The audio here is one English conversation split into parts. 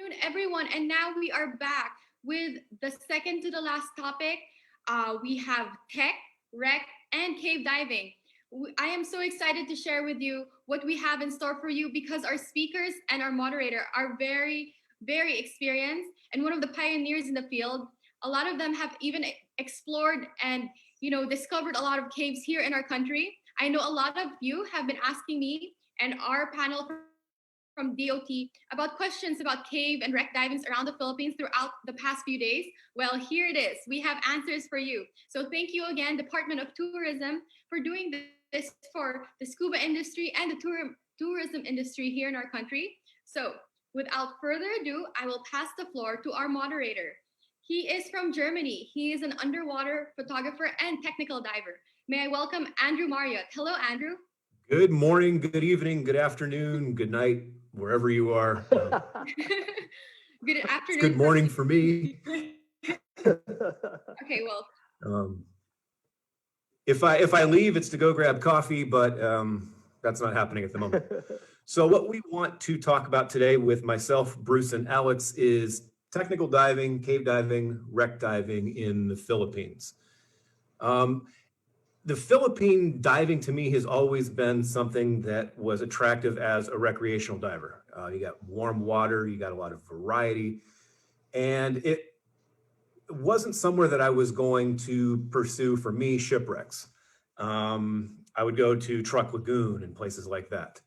afternoon, everyone. And now we are back with the second to the last topic. We have tech, rec, and cave diving. I am so excited to share with you what we have in store for you because our speakers and our moderator are very experienced and one of the pioneers in the field. A lot of them have even explored and discovered a lot of caves here in our country. I know a lot of you have been asking me and our panel from DOT about questions about cave and wreck divings around the Philippines throughout the past few days. Well, here it is. We have answers for you. So thank you again, Department of Tourism, for doing this for the scuba industry and the tourism industry here in our country. So without further ado, I will pass the floor to our moderator. He is from Germany. He is an underwater photographer and technical diver. May I welcome Andrew Marriott. Hello, Andrew. Good morning, good evening, good afternoon, good night, wherever you are. Good afternoon. It's good morning for me. Okay, well. If I leave, it's to go grab coffee, but that's not happening at the moment. So what we want to talk about today with myself, Bruce, and Alex is technical diving, cave diving, wreck diving in the Philippines. The Philippine diving to me has always been something that was attractive as a recreational diver. You got warm water, you got a lot of variety, and it wasn't somewhere that I was going to pursue for me shipwrecks. I would go to Truck Lagoon and places like that.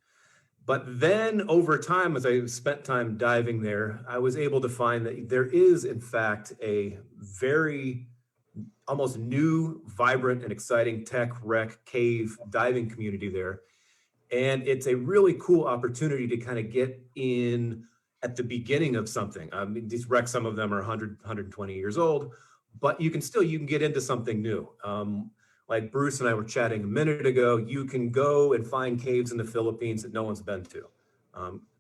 But then over time, as I spent time diving there, I was able to find that there is, in fact, a very almost new, vibrant, and exciting tech, rec, cave diving community there. And it's a really cool opportunity to kind of get in at the beginning of something. I mean, these wrecks, some of them are 100, 120 years old, but you can get into something new. Like Bruce and I were chatting a minute ago, you can go and find caves in the Philippines that no one's been to.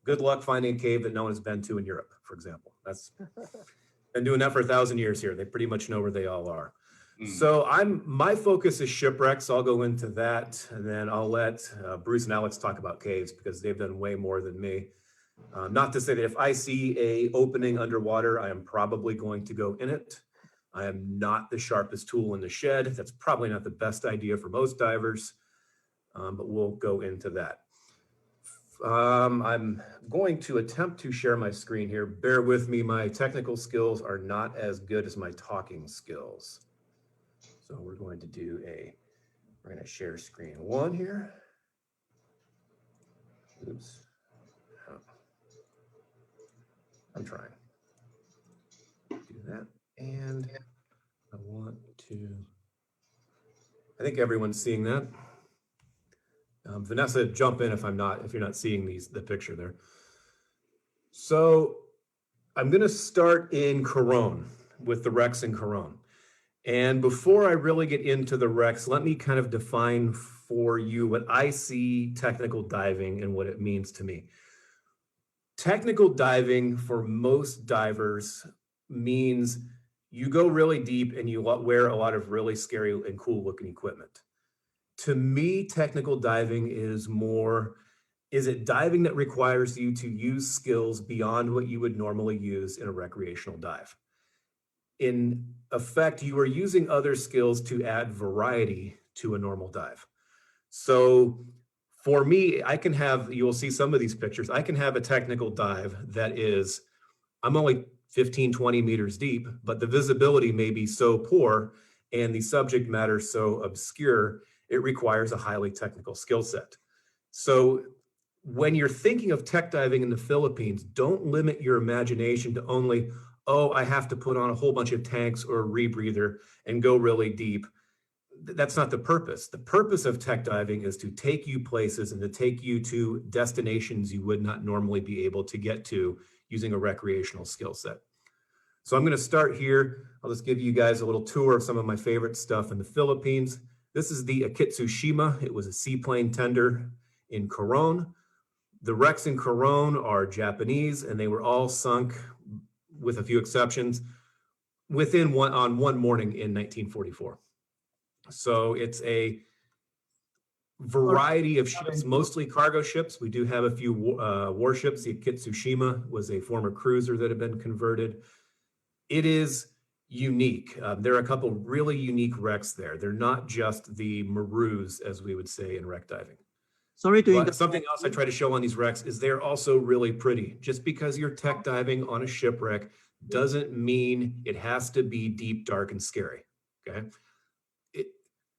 Good luck finding a cave that no one's been to in Europe, for example. That's been doing that for 1,000 years here. They pretty much know where they all are. So my focus is shipwrecks. I'll go into that, and then I'll let Bruce and Alex talk about caves because they've done way more than me. Not to say that if I see a opening underwater, I am probably going to go in it. I am not the sharpest tool in the shed. That's probably not the best idea for most divers, but we'll go into that. I'm going to attempt to share my screen here. Bear with me. My technical skills are not as good as my talking skills. So we're going to share screen one here. Oops. Oh. I'm trying. Do that. And I think everyone's seeing that. Vanessa, jump in if you're not seeing the picture there. So I'm going to start in Coron with the wrecks in Coron. And before I really get into the wrecks, let me kind of define for you what I see technical diving and what it means to me. Technical diving for most divers means you go really deep and you wear a lot of really scary and cool looking equipment. To me, technical diving is it diving that requires you to use skills beyond what you would normally use in a recreational dive. In effect, you are using other skills to add variety to a normal dive. So for me, you'll see some of these pictures, I can have a technical dive that is, I'm only 15, 20 meters deep, but the visibility may be so poor and the subject matter so obscure, it requires a highly technical skill set. So when you're thinking of tech diving in the Philippines, don't limit your imagination to only, oh, I have to put on a whole bunch of tanks or a rebreather and go really deep. That's not the purpose. The purpose of tech diving is to take you places and to take you to destinations you would not normally be able to get to using a recreational skill set. So I'm going to start here. I'll just give you guys a little tour of some of my favorite stuff in the Philippines. This is the Akitsushima. It was a seaplane tender in Coron. The wrecks in Coron are Japanese, and they were all sunk, with a few exceptions, on one morning in 1944. So it's a variety of ships, mostly cargo ships. We do have a few warships. The Akitsushima was a former cruiser that had been converted. It is unique. There are a couple really unique wrecks there. They're not just the Merus, as we would say in wreck diving. Sorry to But interrupt. something else I try to show on these wrecks is they're also really pretty. Just because you're tech diving on a shipwreck doesn't mean it has to be deep, dark, and scary, okay?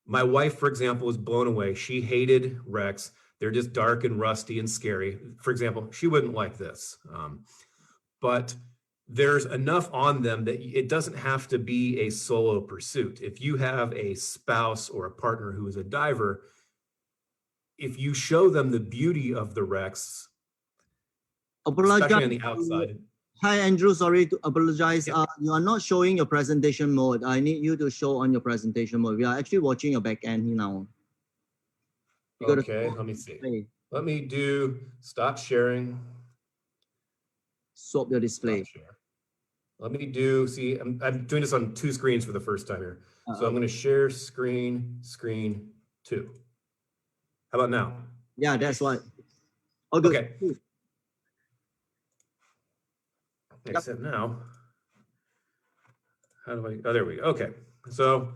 My wife, for example, was blown away. She hated wrecks. They're just dark and rusty and scary. For example, she wouldn't like this. But there's enough on them that it doesn't have to be a solo pursuit. If you have a spouse or a partner who is a diver, if you show them the beauty of the wrecks, especially on the outside. Hi, Andrew. Sorry to apologize. Yeah. You are not showing your presentation mode. I need you to show on your presentation mode. We are actually watching your back end now. Okay, let me see. Display. Let me do stop sharing. Swap your display. Stop share. Let me do, see, I'm doing this on 2 screens for the first time here. So I'm going to share screen 2. How about now? Yeah, that's what. Oh, good. Okay. Except now, how do I, oh, there we go. Okay. So,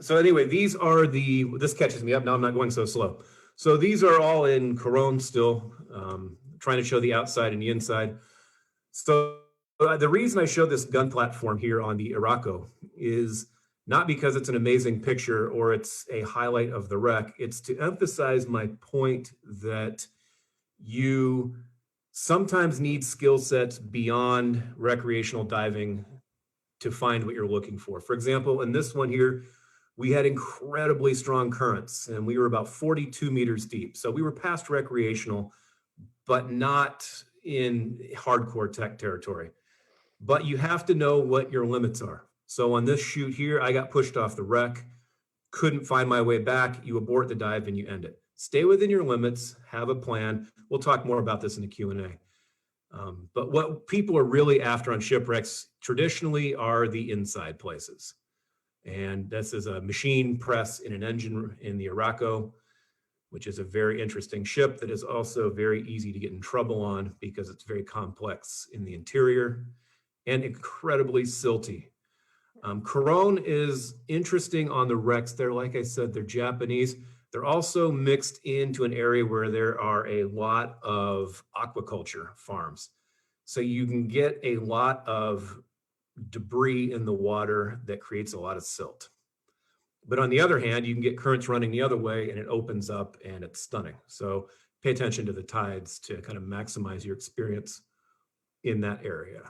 so anyway, these are this catches me up. Now I'm not going so slow. So these are all in Corone still, trying to show the outside and the inside. So the reason I show this gun platform here on the Irako is not because it's an amazing picture or it's a highlight of the wreck. It's to emphasize my point that you sometimes need skill sets beyond recreational diving to find what you're looking for. For example, in this one here, we had incredibly strong currents and we were about 42 meters deep. So we were past recreational, but not in hardcore tech territory. But you have to know what your limits are. So on this shoot here, I got pushed off the wreck, couldn't find my way back. You abort the dive and you end it. Stay within your limits, have a plan. We'll talk more about this in the Q&A. But what people are really after on shipwrecks traditionally are the inside places. And this is a machine press in an engine in the Irako, which is a very interesting ship that is also very easy to get in trouble on because it's very complex in the interior and incredibly silty. Corone is interesting on the wrecks there. Like I said, they're Japanese. They're also mixed into an area where there are a lot of aquaculture farms. So you can get a lot of debris in the water that creates a lot of silt. But on the other hand, you can get currents running the other way and it opens up and it's stunning. So pay attention to the tides to kind of maximize your experience in that area.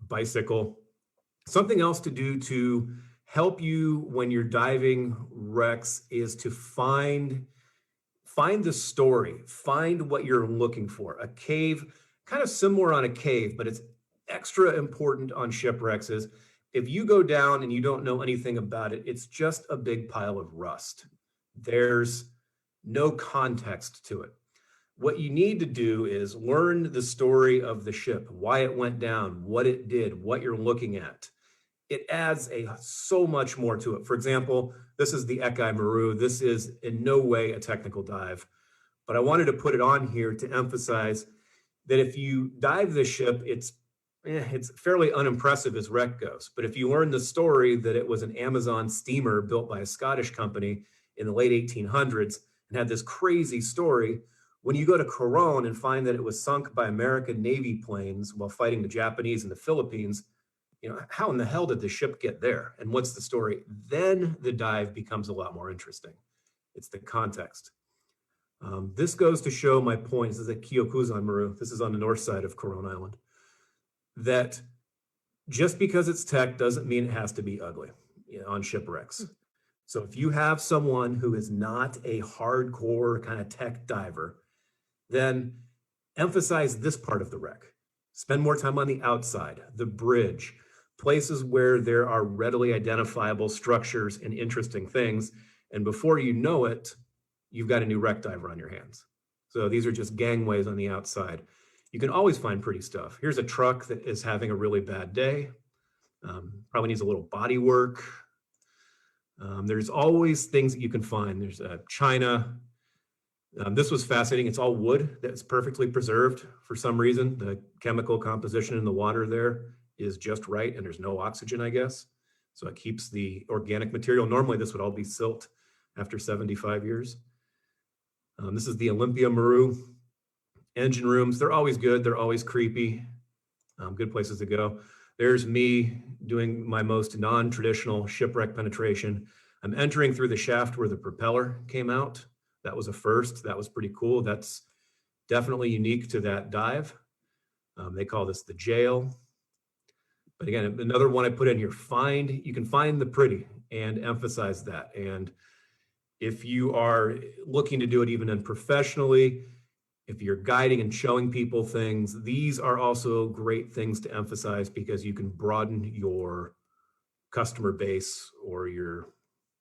Bicycle. Something else to do to help you when you're diving wrecks is to find the story, find what you're looking for. A cave, kind of similar on a cave, but it's extra important on shipwrecks is if you go down and you don't know anything about it, it's just a big pile of rust. There's no context to it. What you need to do is learn the story of the ship, why it went down, what it did, what you're looking at. It adds so much more to it. For example, this is the Ekai Meru. This is in no way a technical dive, but I wanted to put it on here to emphasize that if you dive this ship, it's fairly unimpressive as wreck goes. But if you learn the story that it was an Amazon steamer built by a Scottish company in the late 1800s and had this crazy story, when you go to Corone and find that it was sunk by American Navy planes while fighting the Japanese in the Philippines, you know, how in the hell did the ship get there? And what's the story? Then the dive becomes a lot more interesting. It's the context. This goes to show my point. This is at Kyokuzan Meru. This is on the north side of Corone Island. That just because it's tech doesn't mean it has to be ugly, you know, on shipwrecks. So if you have someone who is not a hardcore kind of tech diver, then emphasize this part of the wreck. Spend more time on the outside, the bridge, places where there are readily identifiable structures and interesting things. And before you know it, you've got a new wreck diver on your hands. So these are just gangways on the outside. You can always find pretty stuff. Here's a truck that is having a really bad day. Probably needs a little body work. There's always things that you can find. There's China. This was fascinating. It's all wood that's perfectly preserved for some reason. The chemical composition in the water there is just right, and there's no oxygen, I guess. So it keeps the organic material. Normally, this would all be silt after 75 years. This is the Olympia Meru engine rooms. They're always good. They're always creepy. Good places to go. There's me doing my most non-traditional shipwreck penetration. I'm entering through the shaft where the propeller came out. That was a first. That was pretty cool. That's definitely unique to that dive. They call this the jail. But again, another one I put in here, you can find the pretty and emphasize that. And if you are looking to do it even unprofessionally, if you're guiding and showing people things, these are also great things to emphasize because you can broaden your customer base or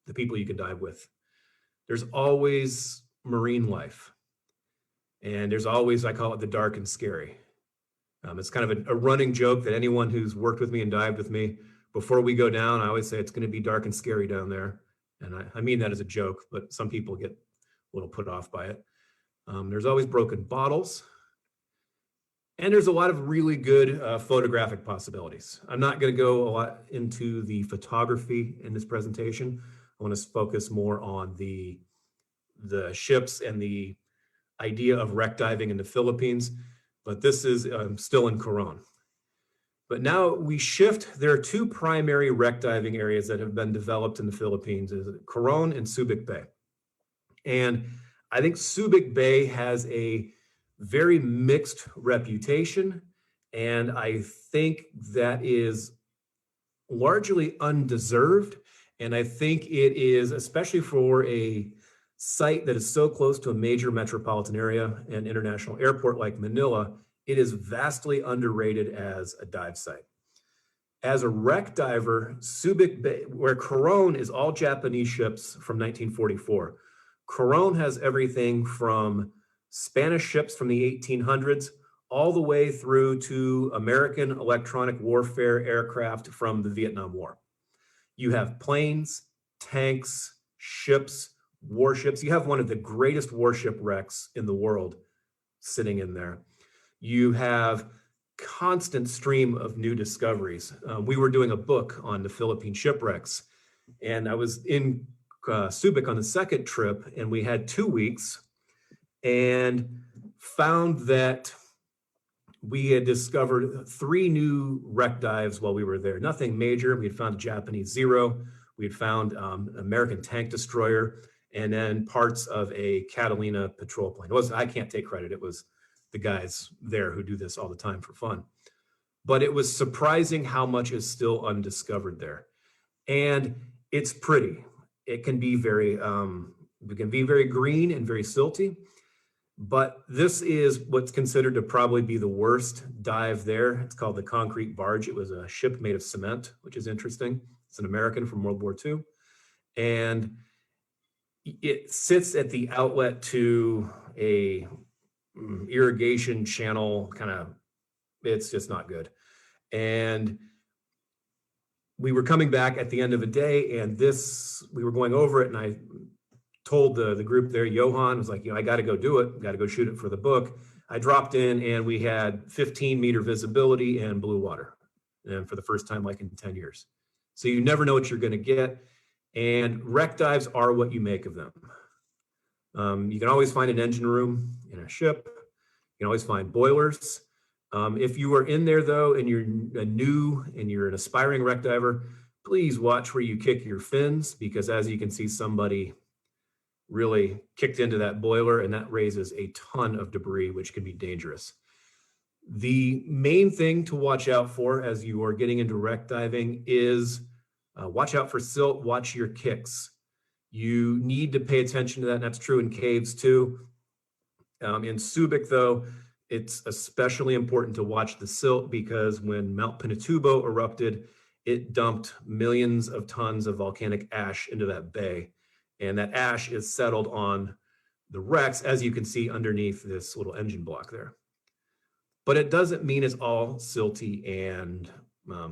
the people you can dive with. There's always marine life. And there's always, I call it the dark and scary. It's kind of a running joke that anyone who's worked with me and dived with me, before we go down, I always say it's going to be dark and scary down there. And I mean that as a joke, but some people get a little put off by it. There's always broken bottles. And there's a lot of really good photographic possibilities. I'm not going to go a lot into the photography in this presentation. I want to focus more on the ships and the idea of wreck diving in the Philippines, but this is still in Coron. But now we shift. There are two primary wreck diving areas that have been developed in the Philippines, is Coron and Subic Bay. And I think Subic Bay has a very mixed reputation, and I think that is largely undeserved. And I think it is, especially for a site that is so close to a major metropolitan area and international airport like Manila, it is vastly underrated as a dive site. As a wreck diver, Subic Bay, where Coron is all Japanese ships from 1944, Coron has everything from Spanish ships from the 1800s all the way through to American electronic warfare aircraft from the Vietnam War. You have planes, tanks, ships, warships. You have one of the greatest warship wrecks in the world sitting in there. You have constant stream of new discoveries. We were doing a book on the Philippine shipwrecks, and I was in Subic on the second trip, and we had 2 weeks and found that we had discovered 3 new wreck dives while we were there. Nothing major. We had found a Japanese Zero. We had found American tank destroyer, and then parts of a Catalina patrol plane. I can't take credit. It was the guys there who do this all the time for fun. But it was surprising how much is still undiscovered there. And it's pretty. It can be very green and very silty. But this is what's considered to probably be the worst dive there. It's called the Concrete Barge. It was a ship made of cement, which is interesting. It's an American from World War II. And it sits at the outlet to a irrigation channel, it's just not good. And we were coming back at the end of a day, and we were going over it, and I told the group there, Johan was like, I got to go do it, got to go shoot it for the book. I dropped in, and we had 15-meter visibility and blue water, and for the first time like in 10 years. So you never know what you're going to get, and wreck dives are what you make of them. You can always find an engine room in a ship. You can always find boilers. If you are in there, though, and you're you're an aspiring wreck diver, please watch where you kick your fins, because as you can see, somebody really kicked into that boiler, and that raises a ton of debris, which can be dangerous. The main thing to watch out for as you are getting into wreck diving is watch out for silt, watch your kicks. You need to pay attention to that, and that's true in caves too. In Subic, though, it's especially important to watch the silt, because when Mount Pinatubo erupted, it dumped millions of tons of volcanic ash into that bay. And that ash is settled on the wrecks, as you can see underneath this little engine block there. But it doesn't mean it's all silty and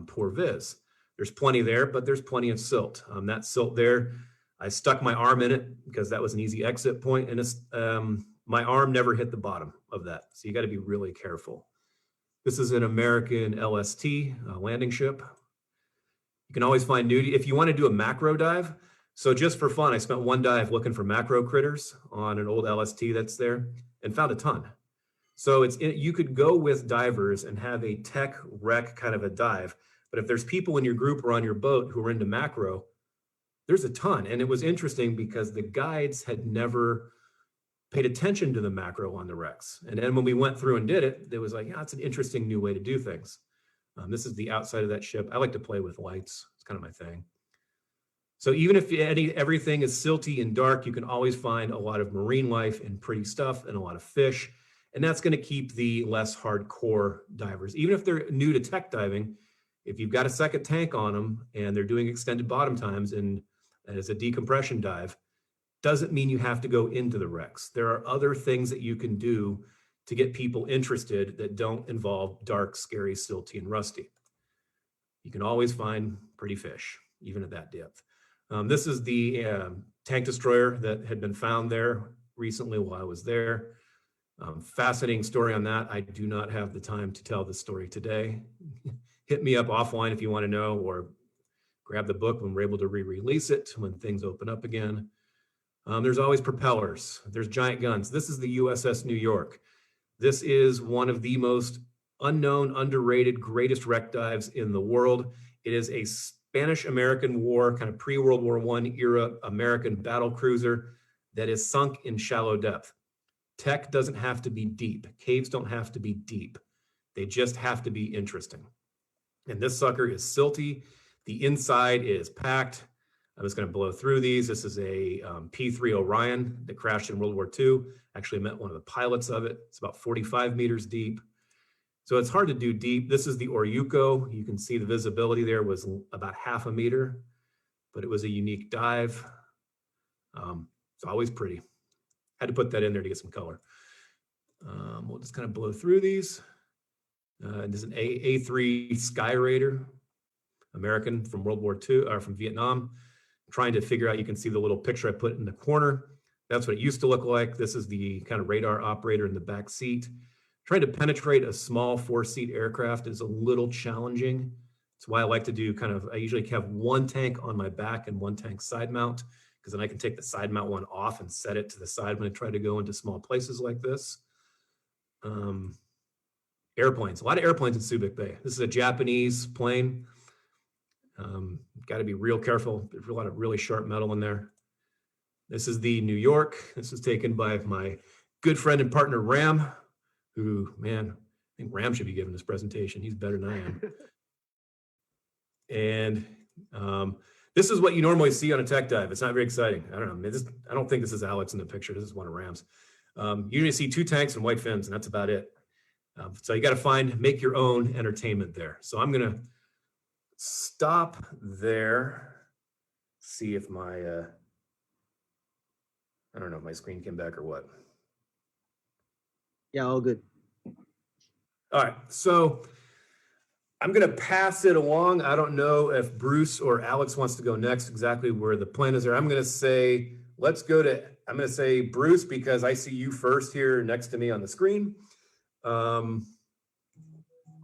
poor viz. There's plenty there, but there's plenty of silt. That silt there, I stuck my arm in it because that was an easy exit point, and my arm never hit the bottom of that. So you got to be really careful. This is an American LST landing ship. You can always find nudity. If you want to do a macro dive, so just for fun, I spent one dive looking for macro critters on an old LST that's there and found a ton. So you could go with divers and have a tech wreck kind of a dive. But if there's people in your group or on your boat who are into macro, there's a ton. And it was interesting because the guides had never paid attention to the macro on the wrecks. And then when we went through and did it, it was like, yeah, it's an interesting new way to do things. This is the outside of that ship. I like to play with lights. It's kind of my thing. So even if everything is silty and dark, you can always find a lot of marine life and pretty stuff and a lot of fish. And that's going to keep the less hardcore divers. Even if they're new to tech diving, if you've got a second tank on them and they're doing extended bottom times and it's a decompression dive, doesn't mean you have to go into the wrecks. There are other things that you can do to get people interested that don't involve dark, scary, silty, and rusty. You can always find pretty fish, even at that depth. This is the tank destroyer that had been found there recently while I was there. Fascinating story on that. I do not have the time to tell the story today. Hit me up offline if you want to know, or grab the book when we're able to re-release it when things open up again. There's always propellers. There's giant guns. This is the Uss New York. This is one of the most unknown, underrated, greatest wreck dives in the world. It is a Spanish-American War, kind of pre-World War I era American battle cruiser that is sunk in shallow depth. Tech doesn't have to be deep. Caves don't have to be deep. They just have to be interesting. And this sucker is silty. The inside is packed. I'm just going to blow through these. This is a P-3 Orion that crashed in World War II. Actually met one of the pilots of it. It's about 45 meters deep. So it's hard to do deep. This is the Oryuko. You can see the visibility there was about half a meter, but it was a unique dive. It's always pretty. Had to put that in there to get some color. We'll just kind of blow through these. There's an A3 Skyraider, American from World War II, or from Vietnam. Trying to figure out, you can see the little picture I put in the corner. That's what it used to look like. This is the kind of radar operator in the back seat. Trying to penetrate a small 4-seat aircraft is a little challenging. That's why I like to do I usually have one tank on my back and one tank side mount, because then I can take the side mount one off and set it to the side when I try to go into small places like this. Airplanes, a lot of airplanes in Subic Bay. This is a Japanese plane. Got to be real careful. There's a lot of really sharp metal in there. This is the New York. This was taken by my good friend and partner, Ram, who, man, I think Ram should be giving this presentation. He's better than I am. And this is what you normally see on a tech dive. It's not very exciting. I don't know. I don't think this is Alex in the picture. This is one of Ram's. Usually see 2 tanks and white fins, and that's about it. So you got to make your own entertainment there. So I'm going to stop there. See if my, I don't know if my screen came back or what. Yeah, all good. All right, so I'm going to pass it along. I don't know if Bruce or Alex wants to go next, exactly where the plan is there. I'm going to say, I'm going to say Bruce, because I see you first here next to me on the screen. I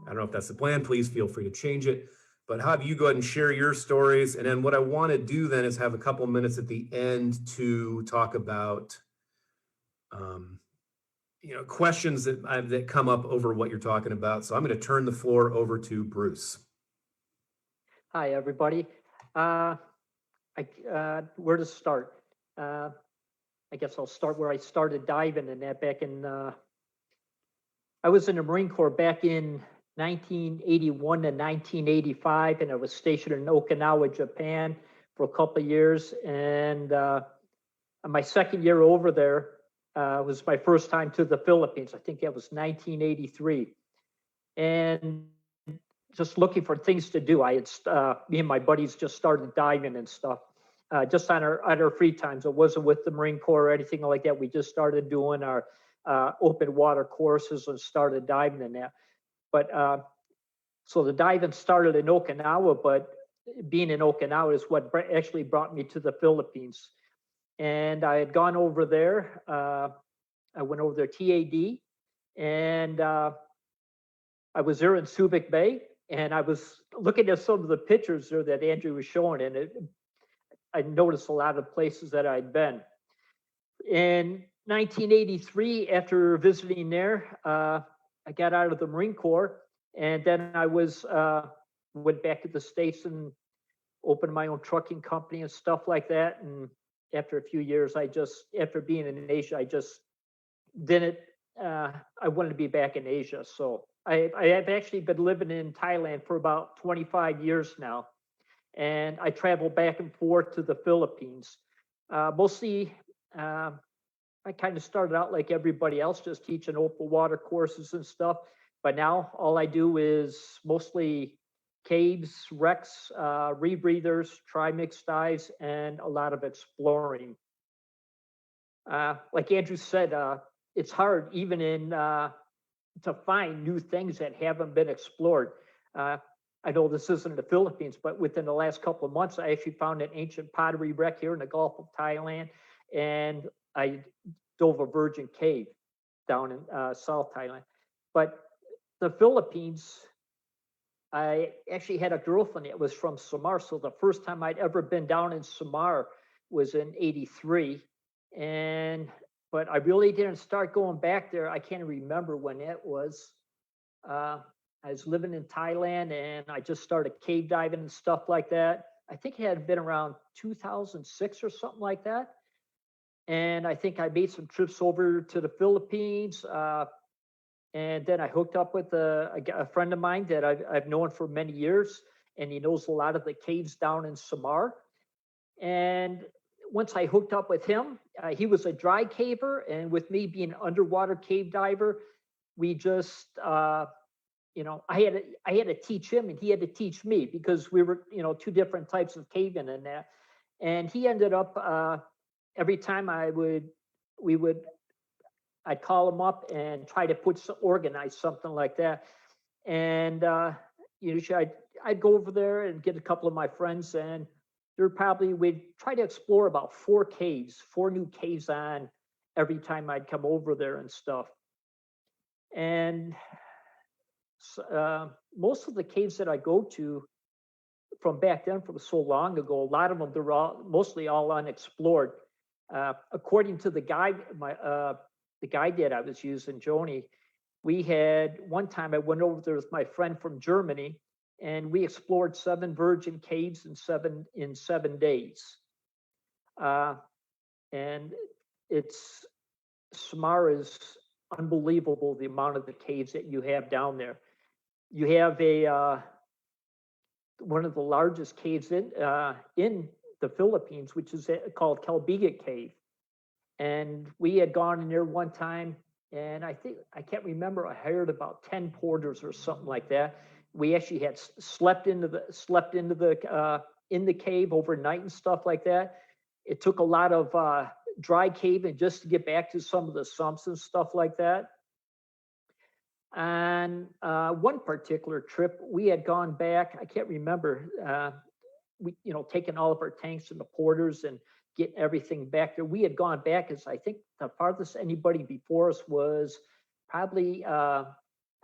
don't know if that's the plan. Please feel free to change it. But have you go ahead and share your stories. And then what I want to do then is have a couple minutes at the end to talk about questions that come up over what you're talking about. So I'm going to turn the floor over to Bruce. Hi, everybody. Where to start? I guess I'll start where I started diving, and that back in, I was in the Marine Corps back in 1981 to 1985, and I was stationed in Okinawa, Japan for a couple of years. And my second year over there was my first time to the Philippines. I think that was 1983. And just looking for things to do. I had, me and my buddies just started diving and stuff, just on our free times. It wasn't with the Marine Corps or anything like that. We just started doing our open water courses and started diving in that. But so the diving started in Okinawa, but being in Okinawa is what actually brought me to the Philippines. And I had gone over there. I went over there TAD, and I was there in Subic Bay, and I was looking at some of the pictures there that Andrew was showing, and I noticed a lot of places that I'd been. In 1983, after visiting there, I got out of the Marine Corps, and then I went back to the States and opened my own trucking company and stuff like that. And after a few years, after being in Asia, I just didn't, I wanted to be back in Asia. So I have actually been living in Thailand for about 25 years now. And I travel back and forth to the Philippines. Mostly, I kind of started out like everybody else, just teaching open water courses and stuff. But now all I do is mostly caves, wrecks, rebreathers, trimix dives, and a lot of exploring. Like Andrew said, it's hard even to find new things that haven't been explored. I know this isn't the Philippines, but within the last couple of months, I actually found an ancient pottery wreck here in the Gulf of Thailand, and I dove a virgin cave down in South Thailand. But the Philippines, I actually had a girlfriend that was from Samar, so the first time I'd ever been down in Samar was in '83, but I really didn't start going back there. I can't remember when that was. I was living in Thailand, and I just started cave diving and stuff like that. I think it had been around 2006 or something like that. And I think I made some trips over to the Philippines. And then I hooked up with a friend of mine that I've known for many years, and he knows a lot of the caves down in Samar. And once I hooked up with him, he was a dry caver, and with me being an underwater cave diver, we just, I had to teach him, and he had to teach me, because we were, two different types of caving and that. And he ended up, every time I'd call him up and try to organize something like that. And, I'd go over there and get a couple of my friends, and we'd try to explore about 4 new caves on every time I'd come over there and stuff. And most of the caves that I go to from back then, from so long ago, a lot of them, they're mostly all unexplored. According to the guide, the guide that I was using, Joni, we had one time I went over there with my friend from Germany, and we explored 7 virgin caves in 7 days. And Samar is unbelievable, the amount of the caves that you have down there. You have one of the largest caves in the Philippines, which is called Kalbiga Cave. And we had gone in there one time, and I can't remember, I hired about 10 porters or something like that. We actually had slept in the cave overnight and stuff like that. It took a lot of dry caving just to get back to some of the sumps and stuff like that. And one particular trip, we had gone back, I can't remember, we, taking all of our tanks and the porters and getting everything back there. We had gone back, as I think the farthest anybody before us was probably, I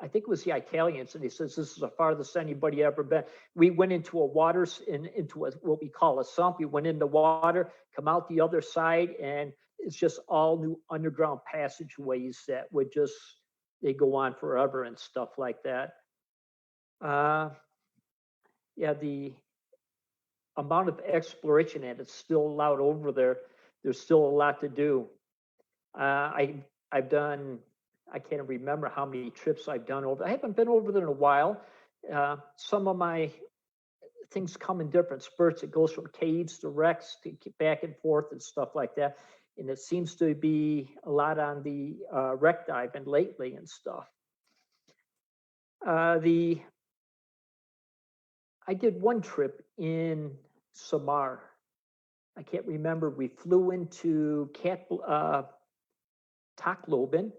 think it was the Italians, and he says, this is the farthest anybody ever been. We went into what we call a sump. We went in the water, come out the other side, and it's just all new underground passageways that would they go on forever and stuff like that. The amount of exploration that is still allowed over there, there's still a lot to do. I've done, I can't remember how many trips I've done over. I haven't been over there in a while. Some of my things come in different spurts. It goes from caves to wrecks to get back and forth and stuff like that. And it seems to be a lot on the wreck dive and lately and stuff. I did one trip in Samar. I can't remember. We flew into Tacloban.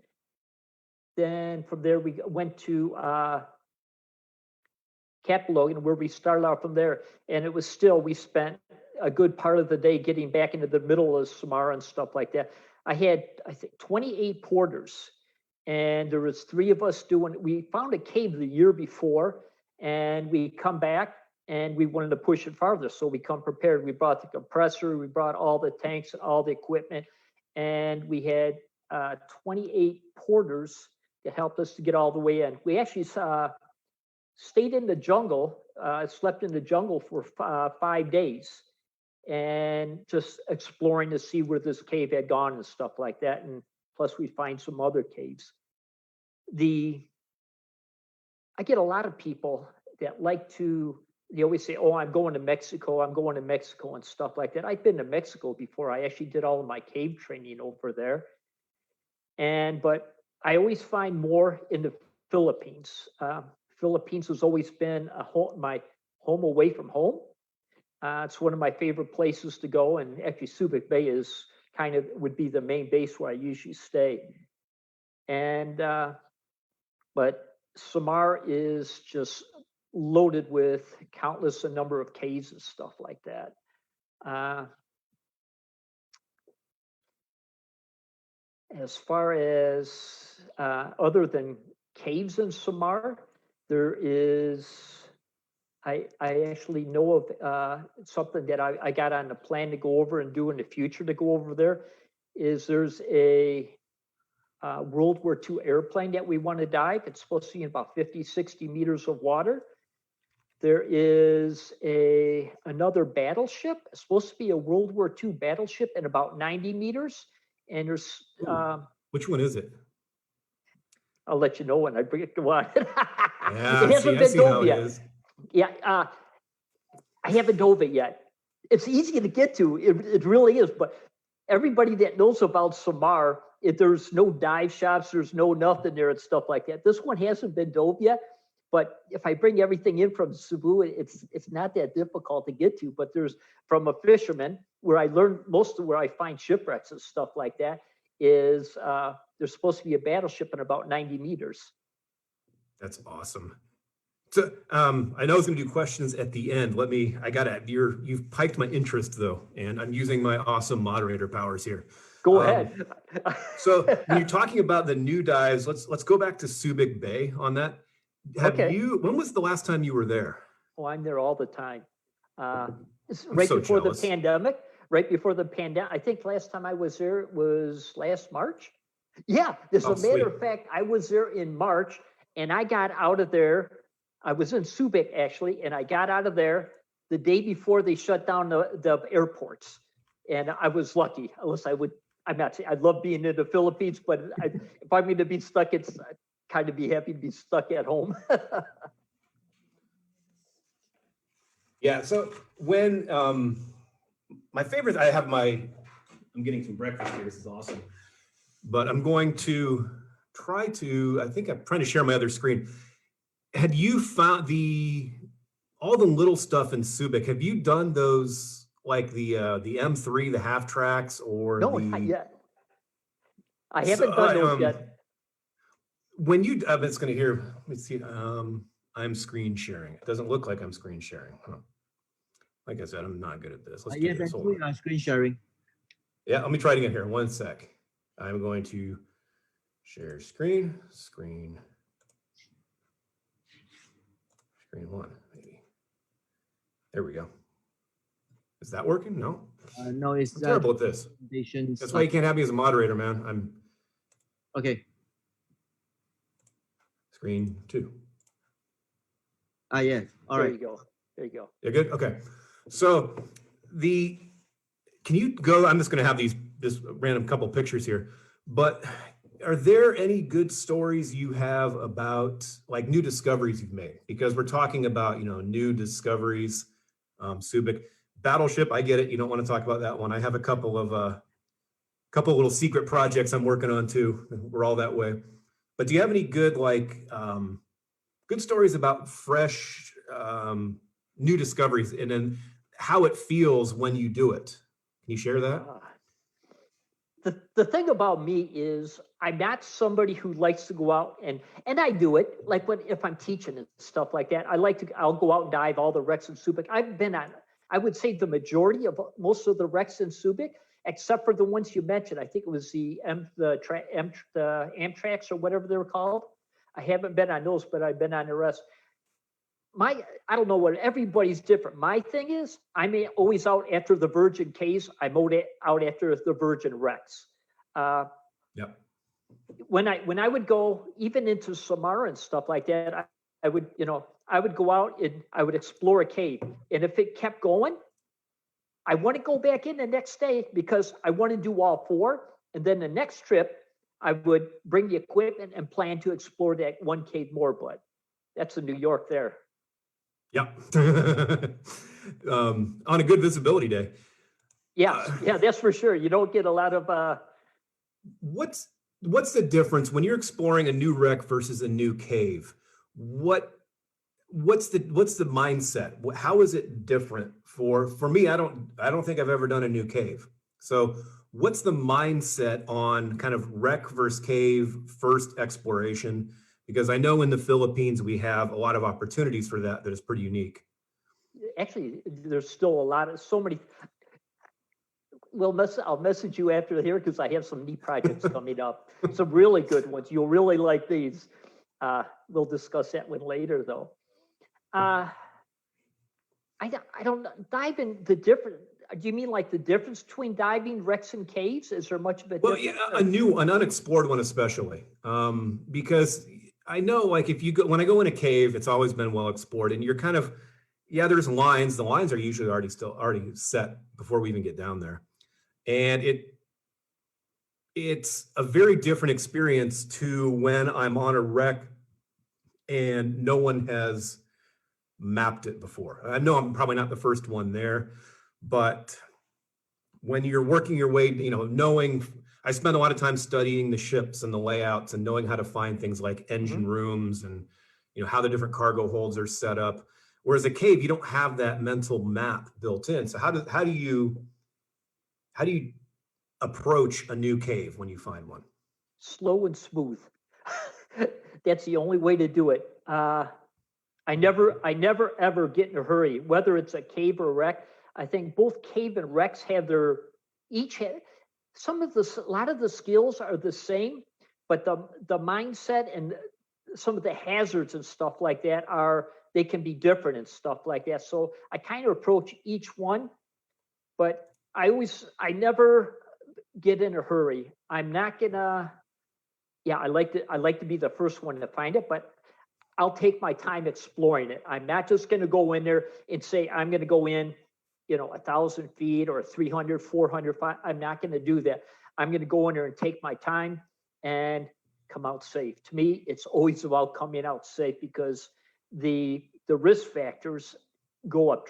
Then from there we went to cataloging where we started out from there. And it was still, we spent a good part of the day getting back into the middle of Samara and stuff like that. I had, I think, 28 porters, and there was 3 of us doing, we found a cave the year before, and we come back and we wanted to push it farther. So we come prepared. We brought the compressor, we brought all the tanks and all the equipment, and we had 28 porters to help us to get all the way in. We actually stayed in the jungle, slept in the jungle for 5 days, and just exploring to see where this cave had gone and stuff like that. And plus we find some other caves. I get a lot of people that like to, they always say, oh, I'm going to Mexico and stuff like that. I've been to Mexico before. I actually did all of my cave training over there. But I always find more in the Philippines. Philippines has always been my home away from home. It's one of my favorite places to go, and actually Subic Bay is would be the main base where I usually stay. But Samar is just loaded with countless a number of caves and stuff like that. As far as other than caves in Samar, there is, I actually know of something that I got on the plan to go over and do in the future to go over there, is there's a World War II airplane that we want to dive. It's supposed to be in about 50, 60 meters of water. There is another battleship. It's supposed to be a World War II battleship in about 90 meters. And there's... which one is it? I'll let you know when I bring it to one. Yeah, it hasn't been dove yet. Is. Yeah, I haven't dove it yet. It's easy to get to. It really is. But everybody that knows about Samar, there's no dive shops, there's no nothing there and stuff like that. This one hasn't been dove yet. But if I bring everything in from Cebu, it's not that difficult to get to. But there's, from a fisherman, where I learned most of where I find shipwrecks and stuff like that, is there's supposed to be a battleship in about 90 meters. That's awesome. So I know I was going to do questions at the end. You've piqued my interest though, and I'm using my awesome moderator powers here. Go ahead. So when you're talking about the new dives, let's go back to Subic Bay on that. When was the last time you were there? Oh, I'm there all the time. Before the pandemic. Right before the pandemic. I think last time I was there was last March. Yeah, as a matter of fact, I was there in March, and I got out of there. I was in Subic actually, and I got out of there the day before they shut down the airports. And I was lucky. Unless I'm not saying I love being in the Philippines, but if I'm going to be stuck, I'd kind of be happy to be stuck at home. Yeah. So when my favorite, I'm getting some breakfast here. This is awesome. But I'm going to I think I'm trying to share my other screen. Had you found all the little stuff in Subic? Have you done those, like the M3, the half tracks, or not yet. I haven't done those yet. When you, it's going to hear, let me see. I'm screen sharing. It doesn't look like I'm screen sharing. Huh. Like I said, I'm not good at this. Let's do yes, this. I'm screen sharing. Yeah, let me try it again here. 1 sec. I'm going to share screen one, maybe. There we go. Is that working? No. No, it's I'm terrible at this. That's why you can't have me as a moderator, man. Okay. Screen 2. Yeah. All right. There you go. You're good? Okay. So can you go, I'm just going to have this random couple pictures here, but are there any good stories you have about like new discoveries you've made? Because we're talking about, new discoveries, Subic. Battleship, I get it. You don't want to talk about that one. I have a couple little secret projects I'm working on too. We're all that way. But do you have any good, good stories about fresh, new discoveries, and then how it feels when you do it? Can you share that? the thing about me is I'm not somebody who likes to go out and I do it like if I'm teaching and stuff like that. I'll go out and dive all the wrecks in Subic. I've been on, I would say the majority of most of the wrecks in Subic, except for the ones you mentioned. I think it was the Amtraks or whatever they were called. I haven't been on those, but I've been on the rest. I don't know what, everybody's different. My thing is, I'm always out after the Virgin Caves. I'm out after the Virgin Wrecks. Yep. When I would go even into Samara and stuff like that, I would go out and I would explore a cave. And if it kept going, I want to go back in the next day because I want to do all four. And then the next trip, I would bring the equipment and plan to explore that one cave more. But that's in New York there. Yep. On a good visibility day. Yeah, that's for sure. You don't get a lot of. What's the difference when you're exploring a new wreck versus a new cave? What's the mindset? How is it different for me? I don't think I've ever done a new cave. So what's the mindset on kind of wreck versus cave first exploration? Because I know in the Philippines, we have a lot of opportunities for that is pretty unique. Actually, there's still so many. Well, I'll message you after here because I have some neat projects coming up. Some really good ones. You'll really like these. We'll discuss that one later, though. I don't know. Diving, the difference. Do you mean like the difference between diving wrecks and caves? Is there much of a difference? Well, yeah, an unexplored one especially, because I know, like, when I go in a cave, it's always been well explored, and you're kind of, there's lines. The lines are usually already set before we even get down there, and it's a very different experience to when I'm on a wreck and no one has mapped it before. I know I'm probably not the first one there, but when you're working your way, knowing. I spent a lot of time studying the ships and the layouts and knowing how to find things like engine rooms and, how the different cargo holds are set up. Whereas a cave, you don't have that mental map built in. So how do you approach a new cave when you find one? Slow and smooth. That's the only way to do it. I never ever get in a hurry, whether it's a cave or a wreck. I think both cave and wrecks have a lot of the skills are the same, but the mindset and some of the hazards and stuff like that they can be different and stuff like that. So I kind of approach each one, but I never get in a hurry. I'm not gonna, I like to be the first one to find it, but I'll take my time exploring it. I'm not just gonna go in there and say, I'm gonna go in 1,000 feet or 300, 400. I'm not going to do that. I'm going to go in there and take my time and come out safe. To me, it's always about coming out safe because the risk factors go up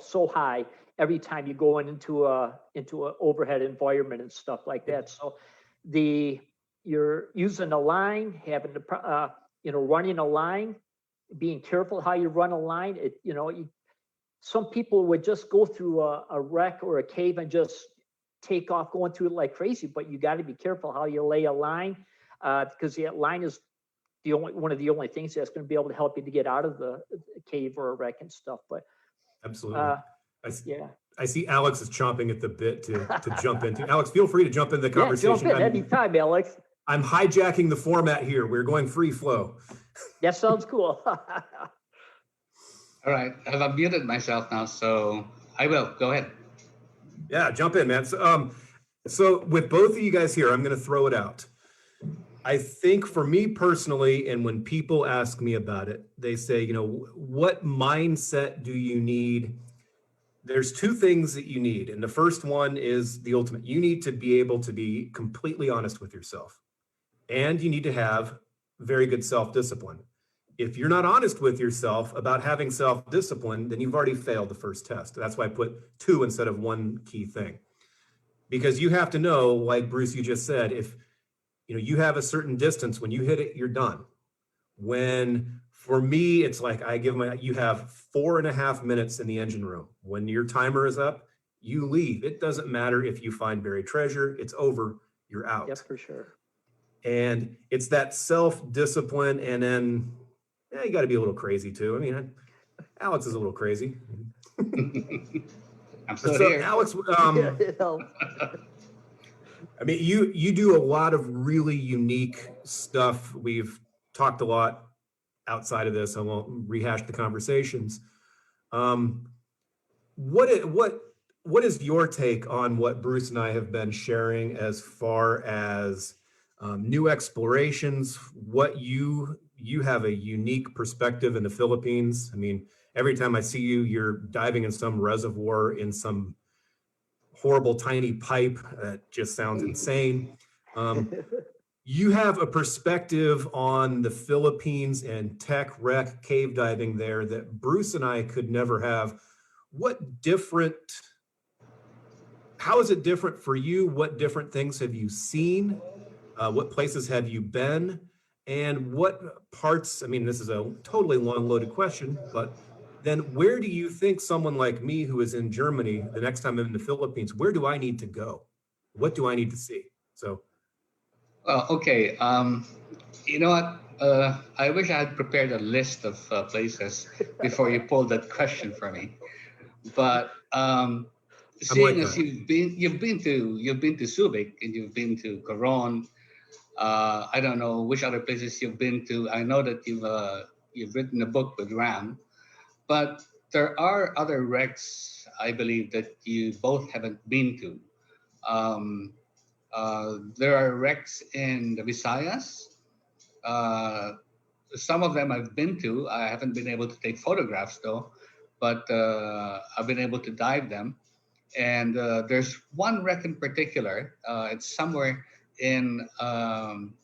so high every time you go into an overhead environment and stuff like that. So you're using a line, having to running a line, being careful how you run a line. Some people would just go through a wreck or a cave and just take off going through it like crazy, but you got to be careful how you lay a line because the line is one of the only things that's going to be able to help you to get out of the cave or a wreck and stuff. But absolutely, I see Alex is chomping at the bit to jump into. Alex, feel free to jump into the conversation. Jump in anytime, Alex. I'm hijacking the format here. We're going free flow. That sounds cool. All right, I've unmuted myself now, so I will. Go ahead. Yeah, jump in, man. So with both of you guys here, I'm going to throw it out. I think for me personally, and when people ask me about it, they say, what mindset do you need? There's two things that you need. And the first one is the ultimate. You need to be able to be completely honest with yourself. And you need to have very good self-discipline. If you're not honest with yourself about having self-discipline, then you've already failed the first test. That's why I put 2 instead of 1 key thing. Because you have to know, like Bruce, you just said, if you have a certain distance, when you hit it, you're done. When, for me, it's like you have 4.5 minutes in the engine room. When your timer is up, you leave. It doesn't matter if you find buried treasure, it's over, you're out. Yep, for sure. And it's that self-discipline, and then you got to be a little crazy too. I mean, Alex is a little crazy. I'm still So here. Alex, Yeah, it helps. I mean, you do a lot of really unique stuff. We've talked a lot outside of this. I won't rehash the conversations. What is your take on what Bruce and I have been sharing as far as new explorations? What you have a unique perspective in the Philippines. I mean, every time I see you, you're diving in some reservoir in some horrible tiny pipe that just sounds insane. You have a perspective on the Philippines and tech wreck cave diving there that Bruce and I could never have. How is it different for you? What different things have you seen? What places have you been? And what parts, I mean, this is a totally long loaded question, but then where do you think someone like me who is in Germany, the next time I'm in the Philippines, where do I need to go? What do I need to see? So, Well, okay. You know what? I wish I had prepared a list of places before you pulled that question for me. But seeing like as that. you've been to Subic and you've been to Coron, I don't know which other places you've been to. I know that you've written a book with Ram, but there are other wrecks I believe that you both haven't been to. Um, there are wrecks in the Visayas. Uh, some of them I've been to. I haven't been able to take photographs though, but I've been able to dive them. And there's one wreck in particular. It's somewhere in um,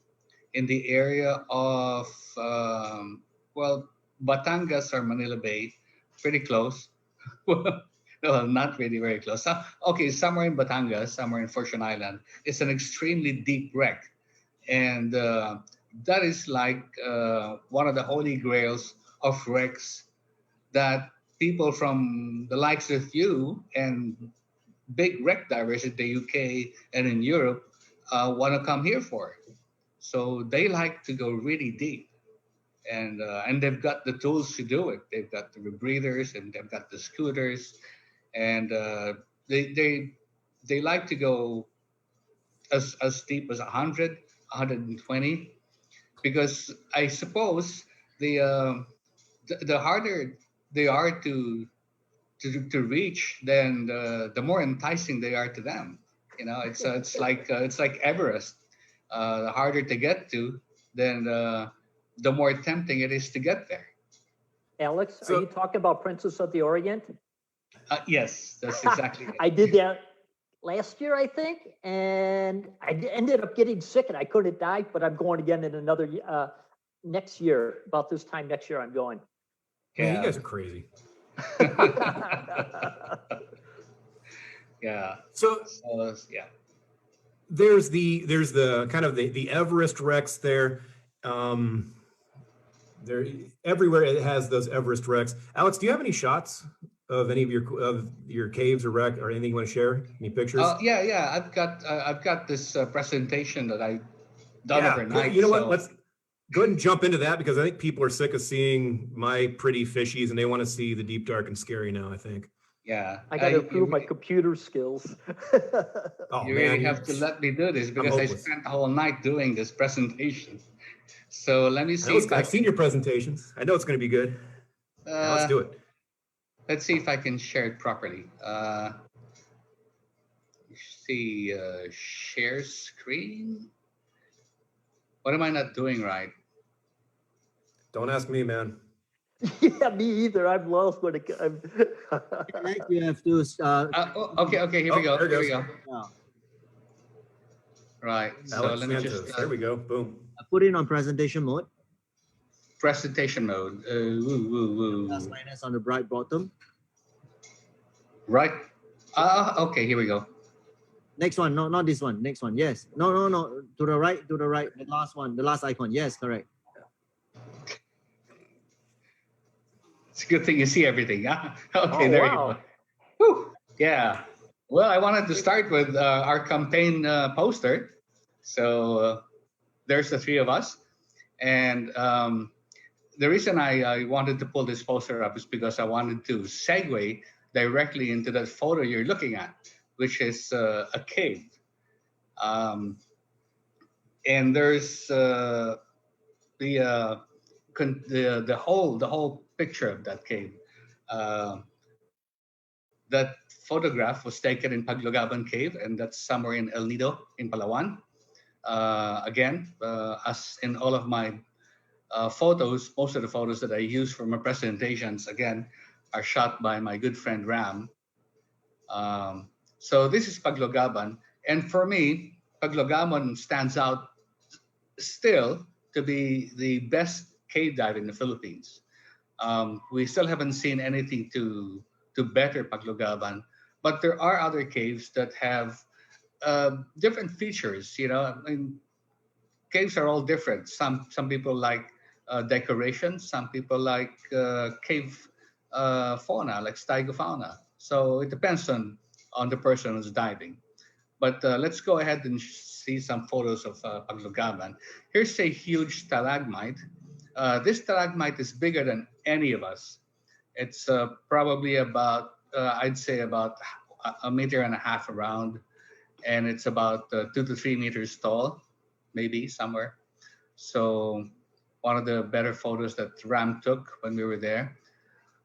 in the area of well, Batangas or Manila Bay, pretty close. No, not really very close. Okay, somewhere in Batangas, somewhere in Fortune Island. It's an extremely deep wreck, and that is like one of the holy grails of wrecks that people from the likes of you and big wreck divers in the UK and in Europe want to come here for. So they like to go really deep, and they've got the tools to do it. They've got the rebreathers and they've got the scooters, and they they they like to go as deep as 100, 120, because I suppose the harder they are to reach, then the more enticing they are to them. You know, it's like Everest. The harder to get to, then the more tempting it is to get there. Alex, So- are you talking about Princess of the Orient? Yes, that's exactly it. I did that last year, I think, and ended up getting sick and I couldn't dive, but I'm going again in another next year. About this time next year, I'm going. man, you guys are crazy. Yeah. So Yeah. there's the kind of the Everest wrecks there. There everywhere it has those Everest wrecks. Alex, do you have any shots of any of your caves or wreck or anything you want to share? Any pictures? Yeah. I've got this presentation that I done Yeah, overnight. you know what? so- Let's go ahead and jump into that because I think people are sick of seeing my pretty fishies and they want to see the deep, dark, and scary now, I think. Yeah. I got to you improve my really- computer skills. Oh, you man, really have to let me do this because I hopeless. spent the whole night doing this presentation. So let me see if I I've seen your presentations. I know it's going to be good. Now let's do it. Let's see if I can share it properly. See, share screen. What am I not doing right? Don't ask me, man. Yeah, me either. I'm lost when it comes. Next, you have to. Okay. Here we go. there it Here we goes. go. Yeah. Right. So Alex let me Santos. just There we go. Boom. Put it on presentation mode. presentation mode. Plus minus on the bright bottom. Right. Okay. Here we go. Next one, no, not this one. Next one, yes. No. To the right, to the right. The last one, the last icon. Yes, correct. It's a good thing you see everything. Huh? Okay. Oh, there wow. you go. Whew. Yeah. Well, I wanted to start with our campaign poster. So there's the three of us. And the reason I wanted to pull this poster up is because I wanted to segue directly into that photo you're looking at, which is a cave. And there's the whole picture of that cave. Uh, that photograph was taken in Paglugaban Cave, and that's somewhere in El Nido in Palawan. Again, as in all of my photos, most of the photos that I use for my presentations, again, are shot by my good friend Ram. So this is Paglugaban, and for me, Paglugaban stands out still to be the best cave dive in the Philippines. We still haven't seen anything to better Paglugaban, but there are other caves that have different features. You know, I mean, caves are all different. Some people like decoration. Some people like cave fauna, like stegofauna. So it depends on the person who's diving. But let's go ahead and see some photos of Paglugaban. Here's a huge stalagmite. This stalagmite is bigger than any of us. It's probably about, I'd say about a meter and a half around, and it's about 2 to 3 meters tall, maybe somewhere. So one of the better photos that Ram took when we were there.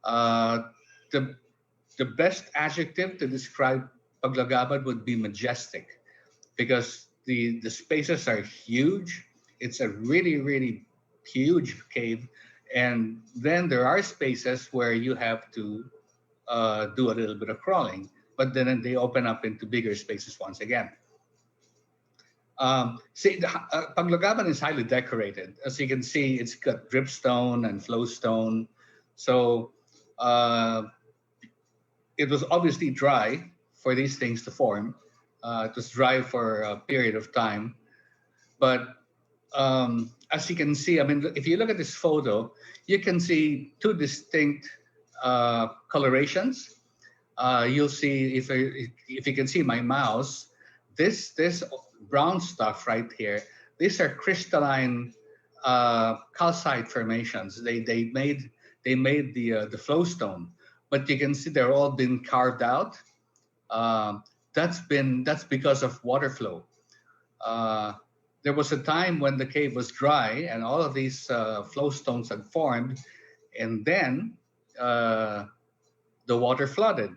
The the best adjective to describe Paglagabad would be majestic, because the spaces are huge. It's a really huge cave, and then there are spaces where you have to do a little bit of crawling, but then they open up into bigger spaces once again. Paglugaban is highly decorated. As you can see, it's got dripstone and flowstone. So it was obviously dry for these things to form. It was dry for a period of time. But as you can see, I mean, if you look at this photo, you can see two distinct colorations. You'll see, if you can see my mouse, this brown stuff right here, these are crystalline calcite formations. They made the flowstone, but you can see they're all been carved out. That's because of water flow. There was a time when the cave was dry and all of these flowstones had formed, and then the water flooded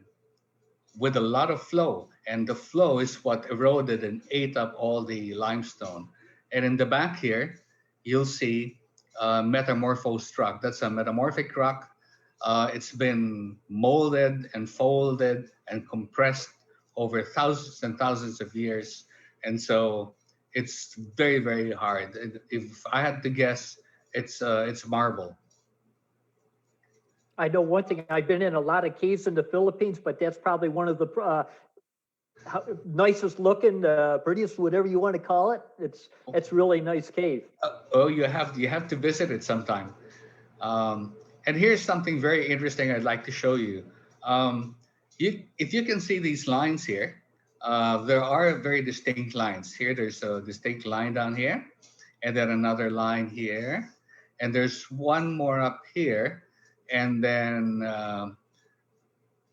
with a lot of flow, and the flow is what eroded and ate up all the limestone. And in the back here, you'll see metamorphosed rock. That's a metamorphic rock. It's been molded and folded and compressed over thousands and thousands of years, and so it's very hard. If I had to guess, it's marble. I know one thing. I've been in a lot of caves in the Philippines, but that's probably one of the nicest looking, prettiest, whatever you want to call it. It's really nice cave. You have to visit it sometime. And here's something very interesting I'd like to show you. If you can see these lines here, there are very distinct lines. Here, there's a distinct line down here, and then another line here, and there's one more up here, and then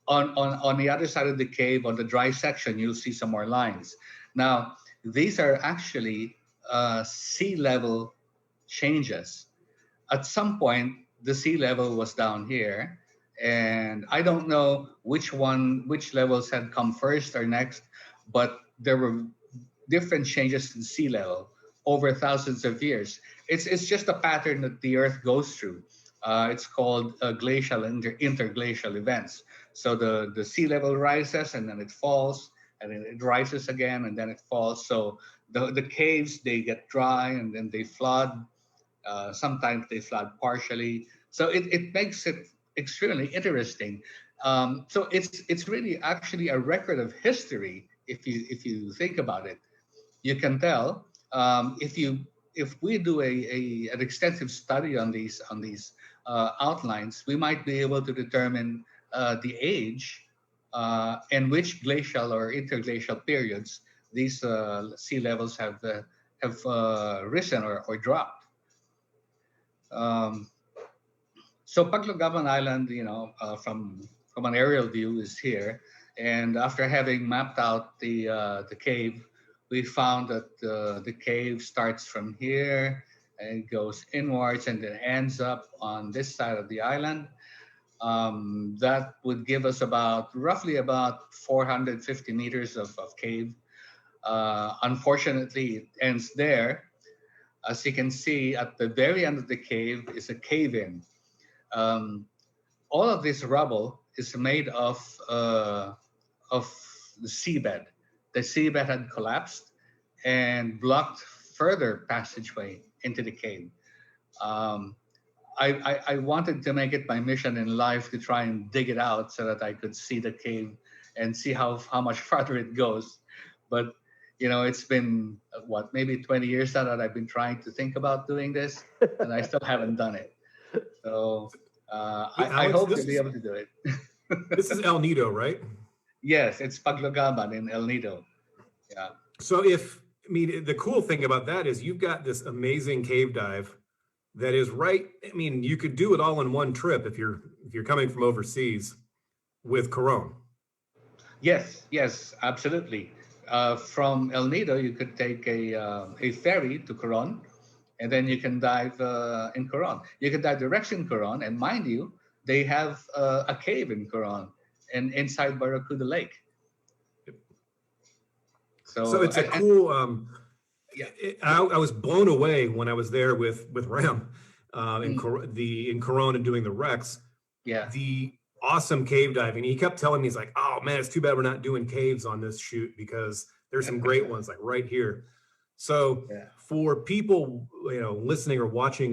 on the other side of the cave, on the dry section, you'll see some more lines. Now, these are actually sea level changes. At some point, the sea level was down here, and I don't know which levels had come first or next, but there were different changes in sea level over thousands of years. It's just a pattern that the Earth goes through. It's called glacial interglacial events. So the sea level rises, and then it falls, and then it rises again, and then it falls. So the caves, they get dry, and then they flood. Sometimes they flood partially. So it makes it extremely interesting. So it's really actually a record of history if you think about it. You can tell if we do an extensive study on these outlines, we might be able to determine the age and which glacial or interglacial periods these sea levels have risen or dropped. So Paglugaban Island, from an aerial view, is here, and after having mapped out the cave, we found that the cave starts from here and goes inwards and then ends up on this side of the island. That would give us roughly about 450 meters of cave. Unfortunately, it ends there. As you can see, at the very end of the cave is a cave-in. All of this rubble is made of the seabed. The seabed had collapsed and blocked further passageway into the cave. I wanted to make it my mission in life to try and dig it out so that I could see the cave and see how much farther it goes. But it's been maybe 20 years now that I've been trying to think about doing this, and I still haven't done it. So I hope to be able to do it. This is El Nido, right? Yes, it's Paglugaban in El Nido. Yeah. So the cool thing about that is you've got this amazing cave dive that is right. I mean, you could do it all in one trip if you're coming from overseas with Coron. Yes, absolutely. From El Nido, you could take a ferry to Coron, and then you can dive in Coron. You can dive direct in Coron, and mind you, they have a cave in Coron and inside Barracuda Lake. So it's a cool. I was blown away when I was there with Ram in Coron and doing the Rex. Yeah. The awesome cave diving. He kept telling me, he's like, "Oh man, it's too bad we're not doing caves on this shoot because there's some great ones like right here." So for people listening or watching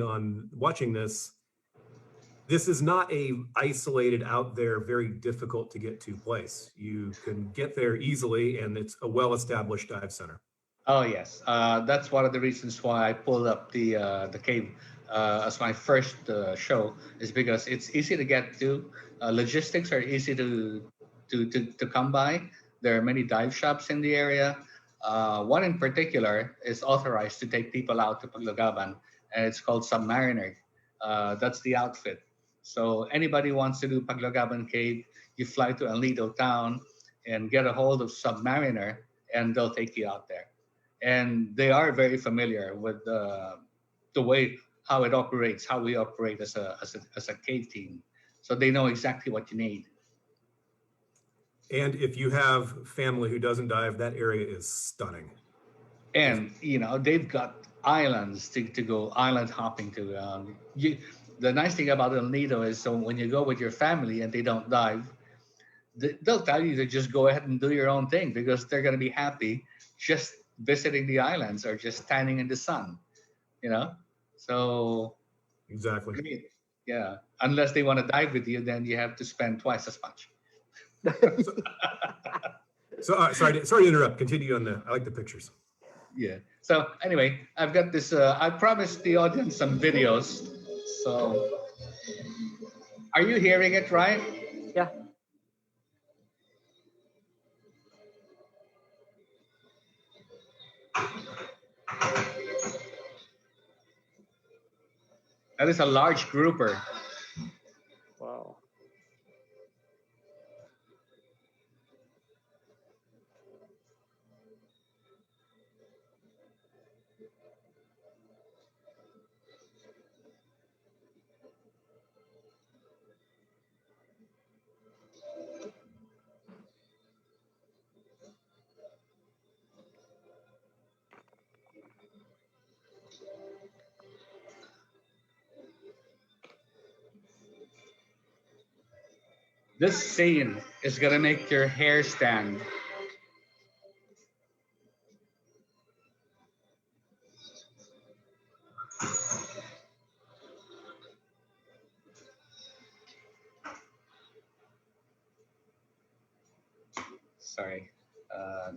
this is not a isolated out there, very difficult to get to place. You can get there easily, and it's a well-established dive center. Oh yes, that's one of the reasons why I pulled up the cave as my first show, is because it's easy to get to. Logistics are easy to come by. There are many dive shops in the area. One in particular is authorized to take people out to Paglugaban, and it's called Submariner. That's the outfit. So anybody wants to do Paglugaban Cave, you fly to El Nido town and get a hold of Submariner, and they'll take you out there. And they are very familiar with the way how it operates, how we operate as a cave team. So they know exactly what you need. And if you have family who doesn't dive, that area is stunning. And they've got islands to go island hopping to. The nice thing about El Nido is, so when you go with your family and they don't dive, they'll tell you to just go ahead and do your own thing because they're going to be happy just visiting the islands or just standing in the sun. So exactly. I mean, yeah. Unless they want to dive with you, then you have to spend twice as much. Sorry to interrupt. Continue on I like the pictures. Yeah. So anyway, I've got this. I promised the audience some videos. So, are you hearing it, right? Yeah. That is a large grouper. Wow. This scene is gonna make your hair stand. Sorry.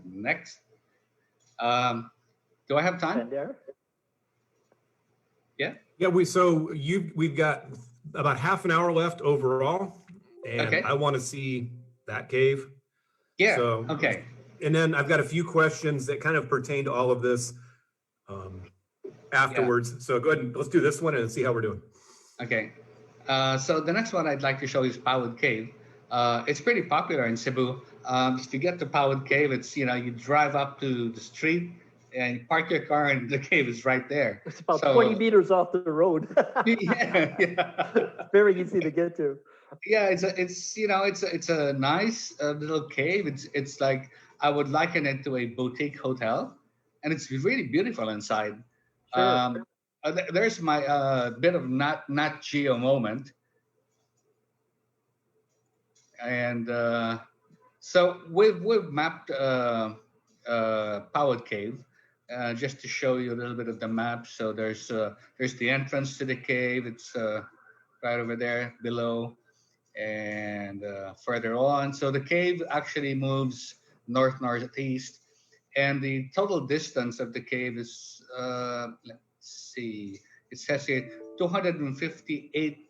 Next. Do I have time? There. Yeah. Yeah. We've got about half an hour left overall, and Okay. I want to see that cave. Yeah. So, Okay. and then I've got a few questions that kind of pertain to all of this afterwards. So go ahead and let's do this one and see how we're doing. Okay. So the next one I'd like to show is Powwood Cave. It's pretty popular in Cebu. If you get to Powwood Cave, it's, you drive up to the street and you park your car and the cave is right there. It's about 20 meters off the road. Yeah. Very easy to get to. Yeah, it's a nice little cave. It's like, I would liken it to a boutique hotel, and it's really beautiful inside. Sure. There's my bit of not Geo moment, and so we've mapped Powwood Cave just to show you a little bit of the map. So there's the entrance to the cave. It's right over there below. And further on. So the cave actually moves northeast, and the total distance of the cave is, let's see, it says here 258.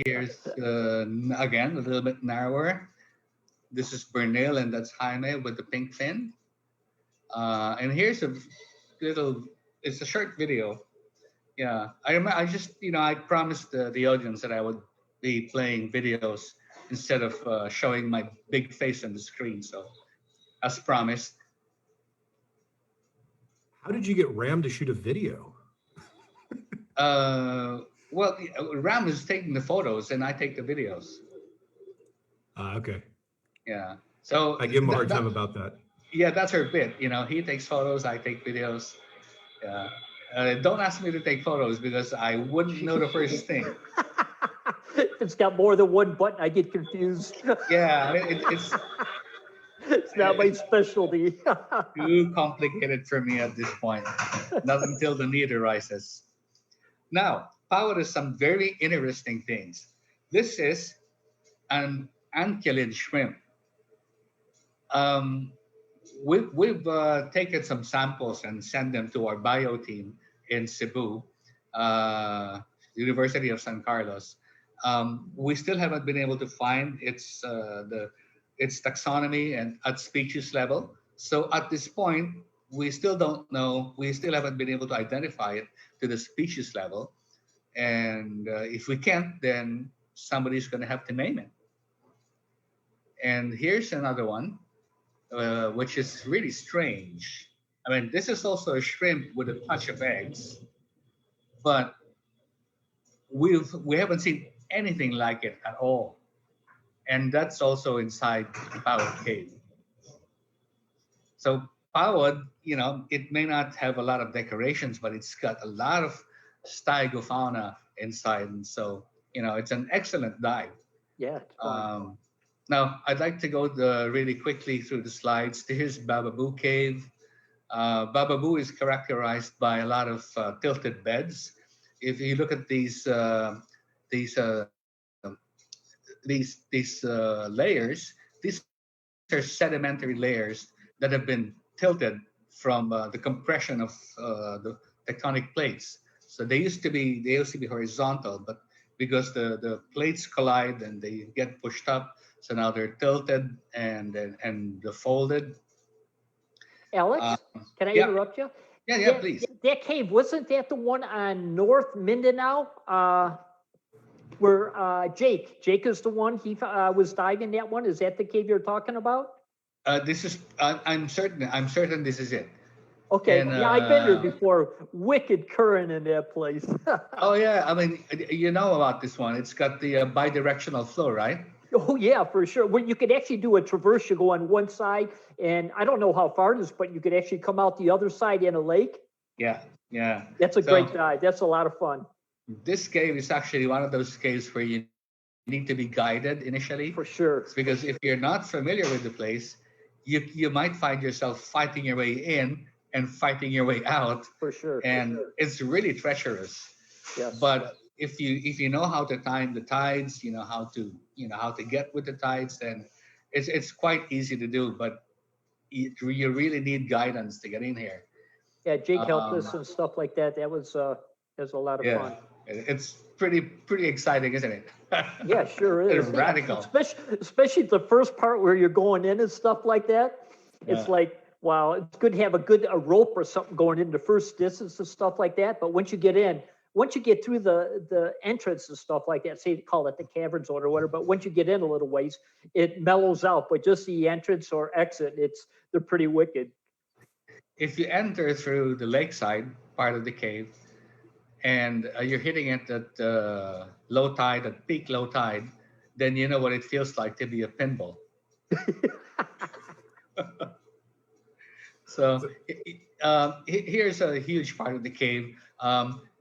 Here's again a little bit narrower. This is Bernil, and that's Jaime with the pink fin. And here's a little. It's a short video. Yeah, I remember. I just, I promised the audience that I would be playing videos instead of showing my big face on the screen. So, as promised. How did you get Ram to shoot a video? Well, Ram is taking the photos, and I take the videos. Okay. Yeah. So I give him a hard time about that. Yeah, that's her bit. He takes photos, I take videos. Yeah. Don't ask me to take photos because I wouldn't know the first thing. If it's got more than one button, I get confused. Yeah, It's not my specialty. too complicated for me at this point. Not until the need arises. Now, Powwood is some very interesting things. This is an ankylid shrimp. We've taken some samples and sent them to our bio team in Cebu, University of San Carlos. We still haven't been able to find its taxonomy and at species level. So at this point, we still don't know. We still haven't been able to identify it to the species level. And if we can't, then somebody's going to have to name it. And here's another one, which is really strange. I mean, this is also a shrimp with a touch of eggs, but we haven't seen anything like it at all. And that's also inside Pawod Cave. So Pawod, it may not have a lot of decorations, but it's got a lot of stegofauna inside, and so it's an excellent dive. Yeah, it's fun. Now, I'd like to go really quickly through the slides. Here's Bababoo Cave. Bababoo is characterized by a lot of tilted beds. If you look at these uh, layers, these are sedimentary layers that have been tilted from the compression of the tectonic plates. So they used to be horizontal, but because the plates collide and they get pushed up, so now they're tilted and folded. Alex, can I Yeah, interrupt you? yeah, please. That cave, wasn't that the one on North Mindanao? Where Jake is the one, he was diving that one. Is that the cave you're talking about? This is. I'm certain this is it. Okay, And, yeah, I've been there before. Wicked current in that place. Oh yeah, I mean, you know about this one. It's got the bidirectional flow, right? Oh yeah, for sure. Well, you could actually do a traverse. You go on one side, and I don't know how far it is, but you could actually come out the other side in a lake. Yeah. That's a great dive. That's a lot of fun. This cave is actually one of those caves where you need to be guided initially. For sure. It's because if you're not familiar with the place, you might find yourself fighting your way in and fighting your way out. For sure. And it's really treacherous. Yes. But if you know how to time the tides, you know how to get with the tides, then it's quite easy to do. But you really need guidance to get in here. Yeah, Jake helped us and stuff like that. That was a lot of fun. It's pretty exciting, isn't it? Yeah, sure is. It's radical. Especially the first part where you're going in and stuff like that. It's like, wow, it's good to have a rope or something going in the first distance and stuff like that. But once you get through the entrance and stuff like that, say they call it the cavern zone or whatever, but once you get in a little ways, it mellows out. But just the entrance or exit, they're pretty wicked. If you enter through the lakeside part of the cave, and you're hitting it at low tide, at peak low tide, then you know what it feels like to be a pinball. So here's a huge part of the cave.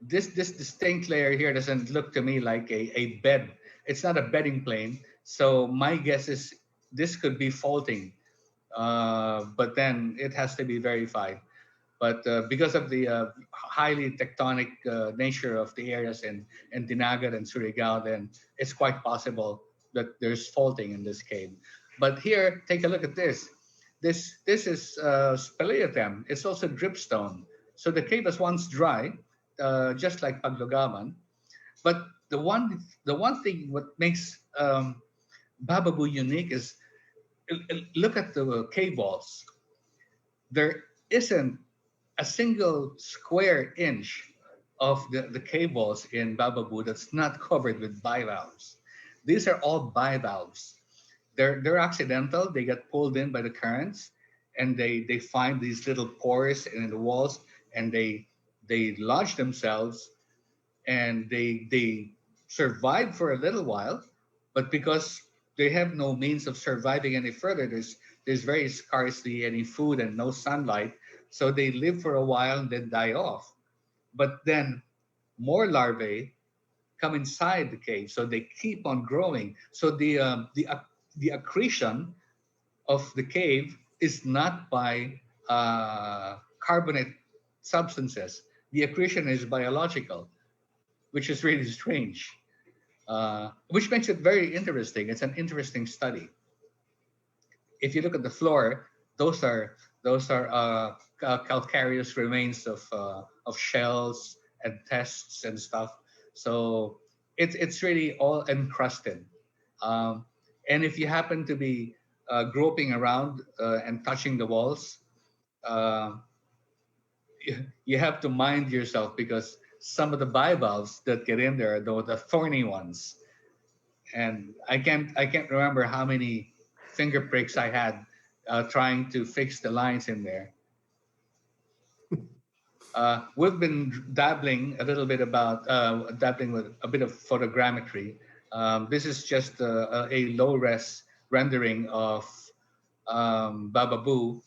This distinct layer here doesn't look to me like a bed. It's not a bedding plane. So my guess is this could be faulting, but then it has to be verified. But because of the highly tectonic nature of the areas in Dinagat and Surigao, then it's quite possible that there's faulting in this cave. But here, take a look at this. This is speleothem. It's also dripstone. So the cave was once dry, just like Paglugaman. But the one thing what makes Bababoo unique is look at the cave walls. There isn't a single square inch of the cave walls in Bababoo that's not covered with bivalves. These are all bivalves. They're accidental. They get pulled in by the currents, and they find these little pores in the walls, and they lodge themselves, and they survive for a little while, but because they have no means of surviving any further, there's very scarcely any food and no sunlight, so they live for a while and then die off. But then more larvae come inside the cave, so they keep on growing. So the accretion of the cave is not by carbonate substances. The accretion is biological, which is really strange, which makes it very interesting. It's an interesting study. If you look at the floor, those are calcareous remains of shells and tests and stuff. So it's really all encrusted. And if you happen to be groping around and touching the walls, you have to mind yourself, because some of the bivalves that get in there, though the thorny ones. And I can't remember how many finger pricks I had trying to fix the lines in there. We've been dabbling a little bit about dabbling with a bit of photogrammetry. This is just a low-res rendering of Bababoo.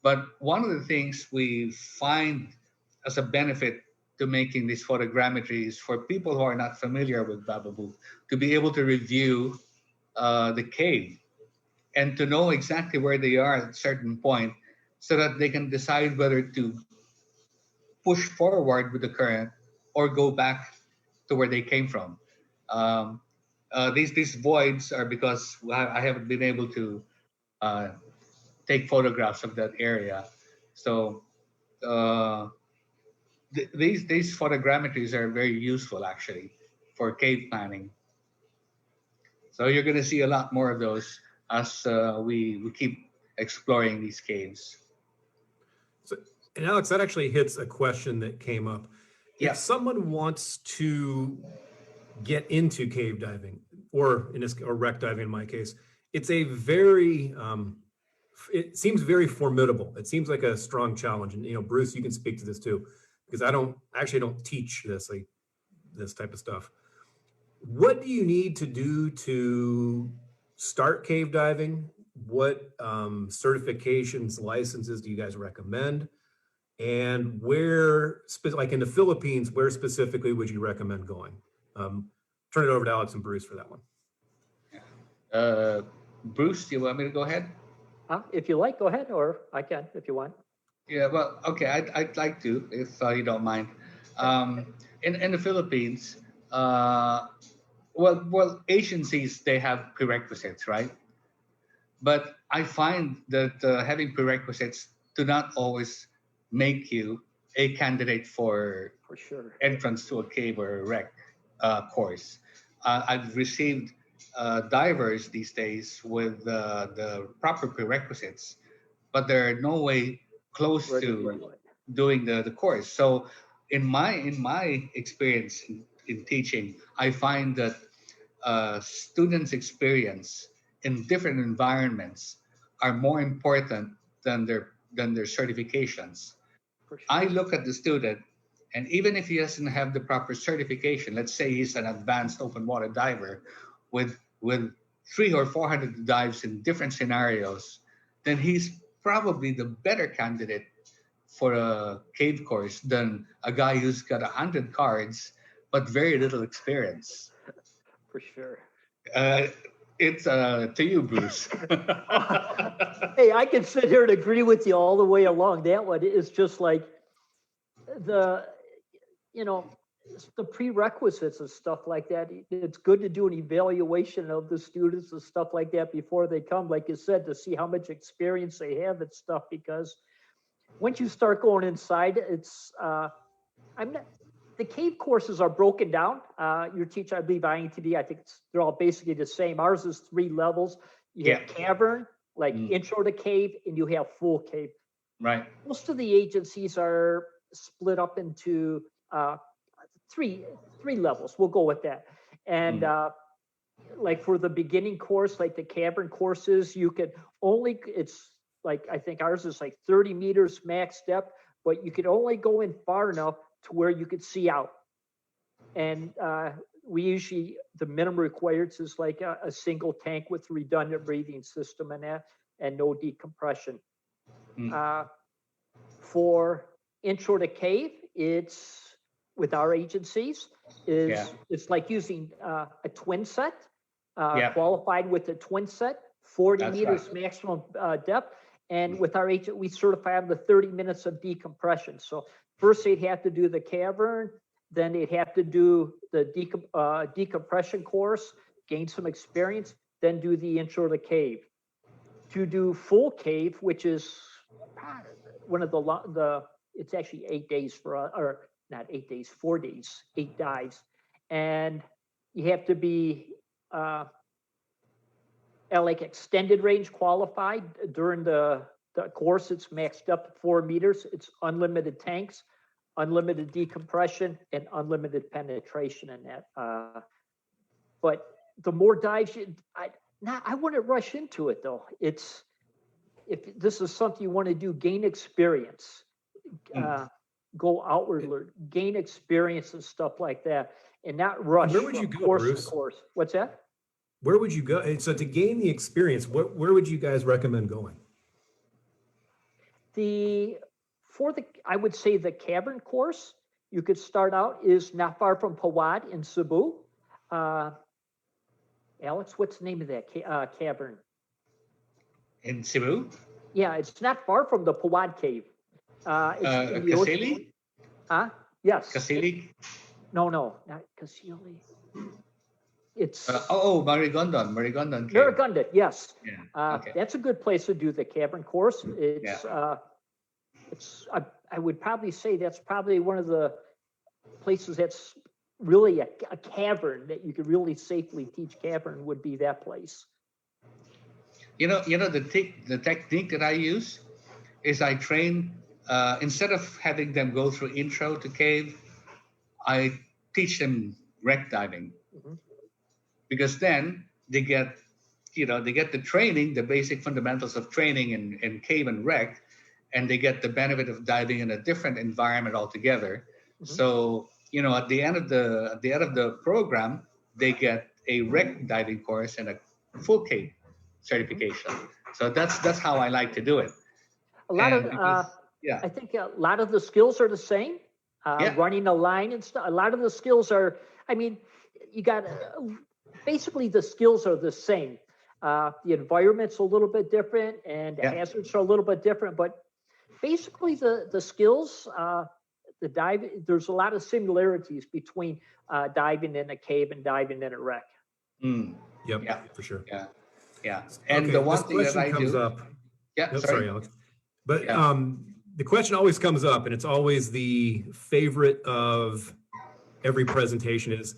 But one of the things we find as a benefit to making this photogrammetry is for people who are not familiar with Bababoo to be able to review the cave and to know exactly where they are at a certain point so that they can decide whether to push forward with the current or go back to where they came from. Um, these voids are because I haven't been able to uh, take photographs of that area. So uh, these photogrammetries are very useful actually for cave planning. So you're going to see a lot more of those as we keep exploring these caves. So, and Alex, that actually hits a question that came up. Yeah. If someone wants to get into cave diving, or wreck diving in my case, it's a very it seems very formidable. It seems like a strong challenge. And Bruce, you can speak to this too, because I actually don't teach this type of stuff. What do you need to do to start cave diving? What certifications, licenses do you guys recommend? And where, like in the Philippines, where specifically would you recommend going? Turn it over to Alex and Bruce for that one. Bruce, do you want me to go ahead? If you like, go ahead, or I can if you want. Yeah, well, okay, I'd like to, if you don't mind. In the Philippines, well, agencies, they have prerequisites, right? But I find that having prerequisites do not always make you a candidate for sure entrance to a cave or a wreck course. I've received divers these days with the proper prerequisites, but they're no way close to doing the course. So in my experience in teaching, I find that students' experience in different environments are more important than their certifications. For sure. I look at the student, and even if he doesn't have the proper certification, let's say he's an advanced open water diver with 300 or 400 dives in different scenarios, then he's probably the better candidate for a cave course than a guy who's got 100 cards but very little experience. For sure. It's to you, Bruce. Hey, I can sit here and agree with you all the way along. That one is just like the prerequisites and stuff like that. It's good to do an evaluation of the students and stuff like that before they come, like you said, to see how much experience they have and stuff, because once you start going inside, it's the cave courses are broken down. Your teacher, I believe, INTD, I think they're all basically the same. Ours is 3 levels. You have cavern, like intro to cave, and you have full cave. Right. Most of the agencies are split up into three levels. We'll go with that. And like for the beginning course, like the cavern courses, you could only, it's like, I think ours is like 30 meters max depth, but you could only go in far enough to where you could see out. And we usually, the minimum required is like a single tank with redundant breathing system and that, and no decompression. For intro to cave, it's with our agencies, it's like using a twin set, qualified with a twin set, 40 meters maximum depth. And with our agent, we certify them the 30 minutes of decompression. So first they'd have to do the cavern, then they'd have to do the decompression course, gain some experience, then do the intro to cave. To do full cave, which is one of it's actually 8 days or not 8 days, 4 days, 8 dives. And you have to be like extended range qualified during the course. It's maxed up to 4 meters. It's unlimited tanks. unlimited decompression and unlimited penetration in that. But the more dives I wouldn't rush into it though. If this is something you want to do, gain experience, go outward, gain experience and stuff like that, and not rush. Where would you go, course Bruce? to course. What's that? Where would you go? And so to gain the experience, where would you guys recommend going? I would say the cavern course you could start out is not far from Pawad in Cebu. Alex, what's the name of that cavern? In Cebu? Yeah, it's not far from the Pawad Cave. It's in the ocean. Kasili? Huh? Yes. Kasili? No, not Kasili. It's Marigondon Cave. Marigondon, yes. Yeah. Okay. That's a good place to do the cavern course. It's I would probably say that's probably one of the places that's really a cavern that you could really safely teach cavern would be that place. You know the technique that I use is I train instead of having them go through intro to cave, I teach them wreck diving. Mm-hmm. Because then they get the training, the basic fundamentals of training in cave and wreck, and they get the benefit of diving in a different environment altogether. Mm-hmm. So at the end of the program, they get a wreck diving course and a full cave certification. So that's how I like to do it. I think a lot of the skills are the same. Running a line and stuff. A lot of the skills are. I mean, you got. Basically, the skills are the same. The environment's a little bit different, and the hazards are a little bit different. But basically, the skills, the dive, there's a lot of similarities between diving in a cave and diving in a wreck. Yep. Yeah, for sure. Yeah. And the one thing that I comes do. Up. Yeah. Sorry, Alex. But the question always comes up, and it's always the favorite of every presentation is.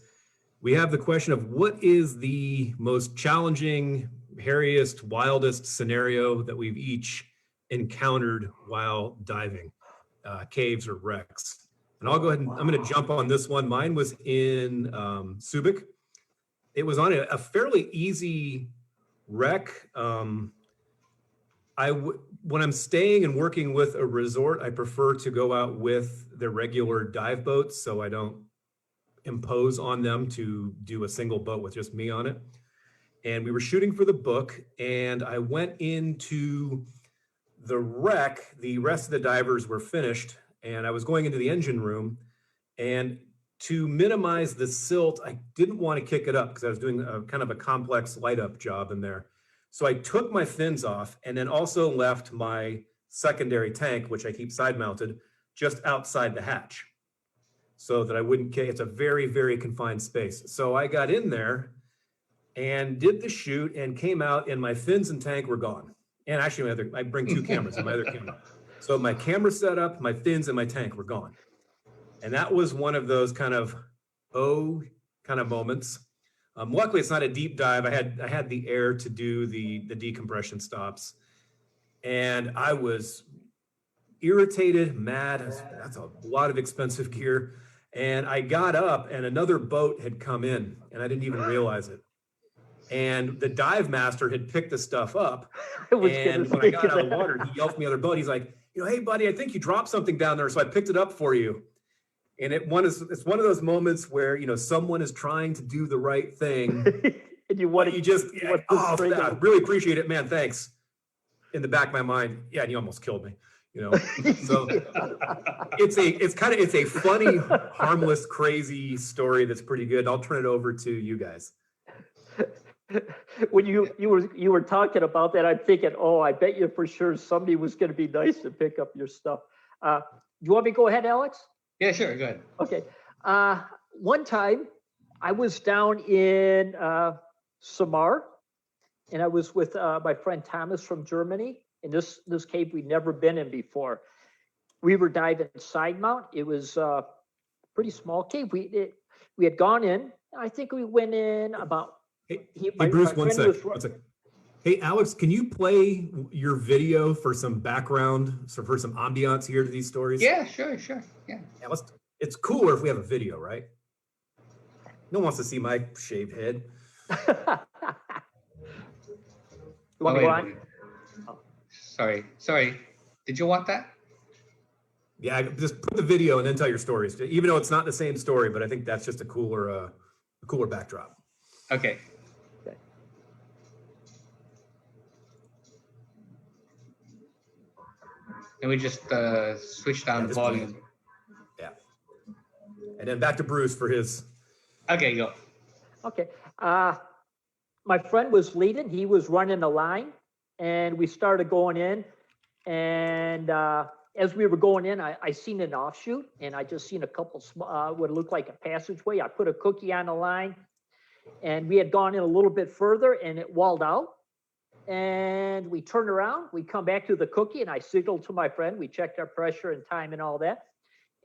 We have the question of what is the most challenging, hairiest, wildest scenario that we've each encountered while diving, caves or wrecks. And I'll go ahead and I'm going to jump on this one. Mine was in Subic. It was on a fairly easy wreck. When I'm staying and working with a resort, I prefer to go out with the regular dive boats so I don't impose on them to do a single boat with just me on it. And we were shooting for the book, and I went into the wreck. The rest of the divers were finished, and I was going into the engine room, and to minimize the silt, I didn't want to kick it up because I was doing a kind of a complex light up job in there. So I took my fins off and then also left my secondary tank, which I keep side mounted, just outside the hatch, so that I wouldn't, it's a very, very confined space. So I got in there and did the shoot and came out and my fins and tank were gone. And actually I bring two cameras and my other camera. So my camera setup, my fins and my tank were gone. And that was one of those kind of moments. Luckily it's not a deep dive. I had the air to do the decompression stops. And I was irritated, mad. That's a lot of expensive gear. And I got up and another boat had come in and I didn't even realize it. And the dive master had picked the stuff up. And when I got out of the water, he yelled at the other boat. He's like, hey buddy, I think you dropped something down there. So I picked it up for you. And it's one of those moments where, someone is trying to do the right thing. And I really appreciate it, man. Thanks. In the back of my mind, and you almost killed me. So it's a funny, harmless, crazy story that's pretty good. I'll turn it over to you guys. When you were talking about that, I'm thinking, I bet you for sure somebody was going to be nice to pick up your stuff. Do you want me to go ahead, Alex? Yeah, sure. Go ahead. Okay. One time I was down in Samar, and I was with my friend Thomas from Germany. In this cave we'd never been in before. We were diving side mount. It was a pretty small cave. We had gone in. I think we went in about. Hey Bruce, one sec. Hey, Alex, can you play your video for some background, so for some ambiance here to these stories? Yeah, sure. Yeah. Yeah, it's cooler if we have a video, right? No one wants to see my shaved head. You want Oh, me to wait go a on? minute. Sorry. Did you want that? Yeah, just put the video and then tell your stories. Even though it's not the same story, but I think that's just a cooler backdrop. Okay. Okay. Let me just switch down just volume. Yeah. And then back to Bruce for his. Okay, go. Okay. My friend was leading. He was running the line, and we started going in. And as we were going in, I seen an offshoot, and I just seen a couple what looked like a passageway. I put a cookie on the line, and we had gone in a little bit further, and it walled out. And we turned around. We come back to the cookie, and I signaled to my friend. We checked our pressure and time and all that.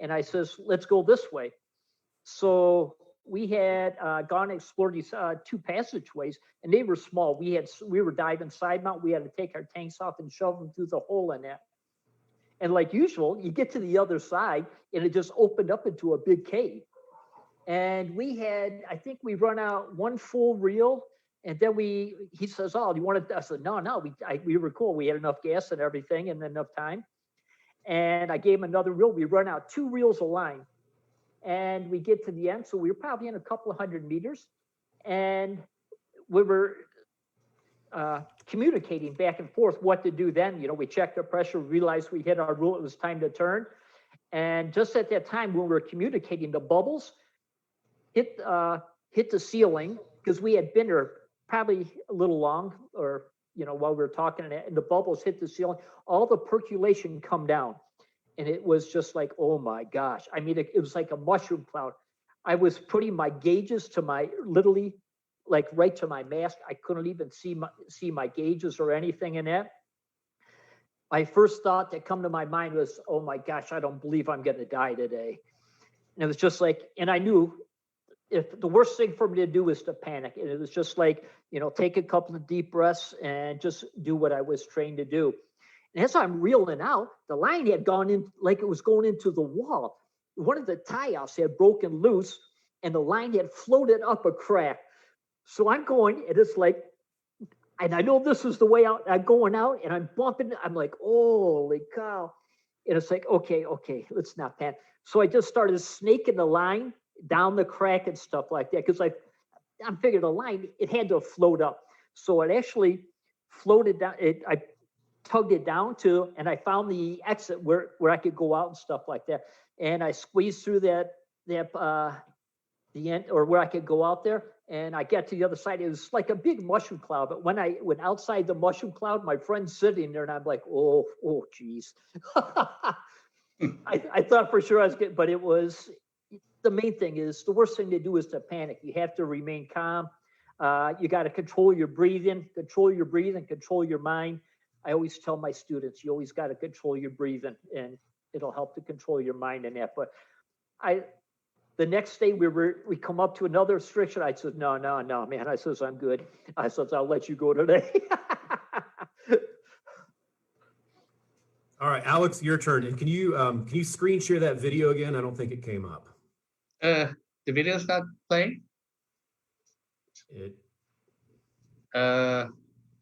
And I says, let's go this way. So we had gone and explored these two passageways, and they were small. We were diving side mount. We had to take our tanks off and shove them through the hole in that. And like usual, you get to the other side, and it just opened up into a big cave. And I think we run out one full reel, and then he says, "Oh, do you want to?" I said, "No, we were cool. We had enough gas and everything, and enough time." And I gave him another reel. We run out 2 reels of line. And we get to the end, so we were probably in a couple of 100 meters, and we were communicating back and forth what to do then. We checked our pressure, realized we hit our rule, it was time to turn. And just at that time when we were communicating, the bubbles hit the ceiling, because we had been there probably a little long, or while we were talking, and the bubbles hit the ceiling, all the percolation come down. And it was just like, oh my gosh. I mean, it was like a mushroom cloud. I was putting my gauges to literally like right to my mask. I couldn't even see my gauges or anything in that. My first thought that come to my mind was, oh my gosh, I don't believe I'm going to die today. And it was just like, and I knew if the worst thing for me to do was to panic. And it was just like, take a couple of deep breaths and just do what I was trained to do. And as I'm reeling out, the line had gone in like it was going into the wall. One of the tie-offs had broken loose, and the line had floated up a crack. So I'm going, and it's like, and I know this is the way out. I'm going out, and I'm bumping. I'm like, holy cow. And it's like, okay, let's not panic. So I just started snaking the line down the crack and stuff like that, because I'm figuring the line, it had to float up. So it actually floated down. I tugged it down to, and I found the exit where I could go out and stuff like that. And I squeezed through the end, or where I could go out there. And I got to the other side. It was like a big mushroom cloud. But when I went outside the mushroom cloud, my friend's sitting there, and I'm like, oh, geez. I thought for sure I was getting, but it was, the main thing is, the worst thing to do is to panic. You have to remain calm. You got to control your breathing, control your mind. I always tell my students, you always got to control your breathing, and it'll help to control your mind and that. But the next day we come up to another restriction. I said, no, man. I says, I'm good. I says, I'll let you go today. All right, Alex, your turn. And can you screen share that video again? I don't think it came up. The video's not playing?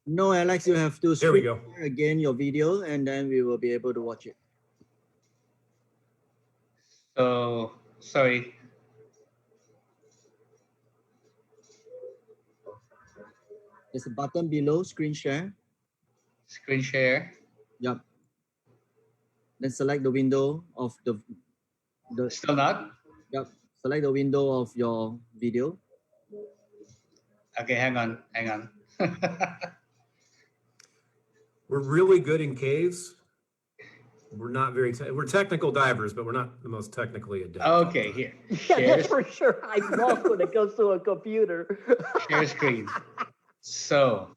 No, Alex, you have to There we screen go. share again your video, and then we will be able to watch it. So, sorry. There's a button below, screen share. Screen share. Yep. Then select the window of the Still not? Yep. Select the window of your video. Okay, hang on. We're really good in caves. We're not very, we're technical divers, but we're not the most technically adept. Okay, here. Yeah, that's for sure. I'm lost when it comes to a computer. Share screen. So.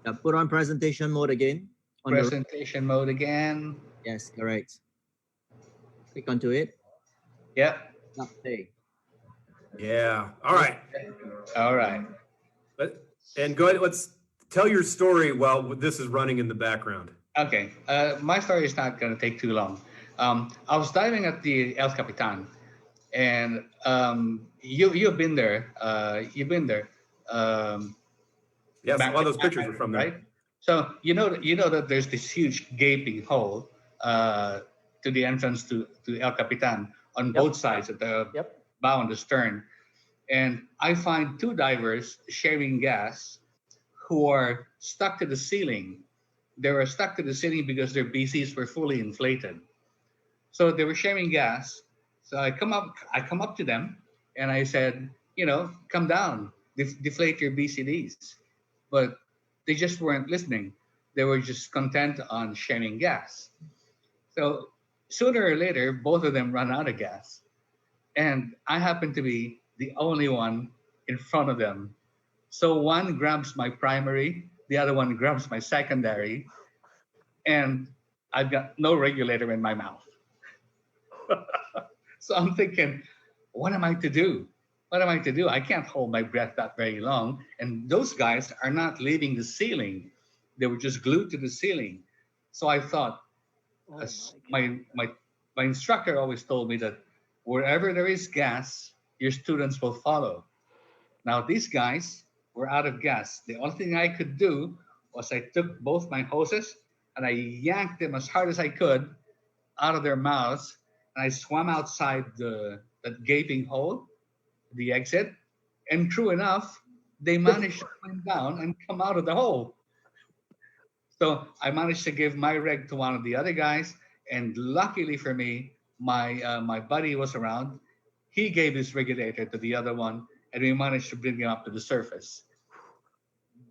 Yeah, put on presentation mode again. Presentation mode again. Yes, correct. Click onto it. Yep. Play. Yeah. All right. All right. And go ahead. Let's tell your story while this is running in the background. Okay, my story is not going to take too long. I was diving at the El Capitan, and you've been there. You've been there. Yes, Back all in those pictures Thailand, are from there. right? So you know that there's this huge gaping hole to the entrance to El Capitan on Yep. both sides at the Yep. bow and the stern. And I find two divers sharing gas who are stuck to the ceiling. They were stuck to the ceiling because their BCs were fully inflated. So they were sharing gas. So I come up to them and I said, come down, deflate your BCDs. But they just weren't listening. They were just content on sharing gas. So sooner or later, both of them run out of gas. And I happen to be the only one in front of them. So one grabs my primary, the other one grabs my secondary, and I've got no regulator in my mouth. So I'm thinking, what am I to do? What am I to do? I can't hold my breath that very long. And those guys are not leaving the ceiling. They were just glued to the ceiling. So I thought, Oh as my God. my instructor always told me that wherever there is gas, your students will follow. Now these guys were out of gas. The only thing I could do was I took both my hoses and I yanked them as hard as I could out of their mouths, and I swam outside that gaping hole, the exit, and true enough, they managed to swim down and come out of the hole. So I managed to give my reg to one of the other guys, and luckily for me, my buddy was around. He gave his regulator to the other one, and we managed to bring him up to the surface.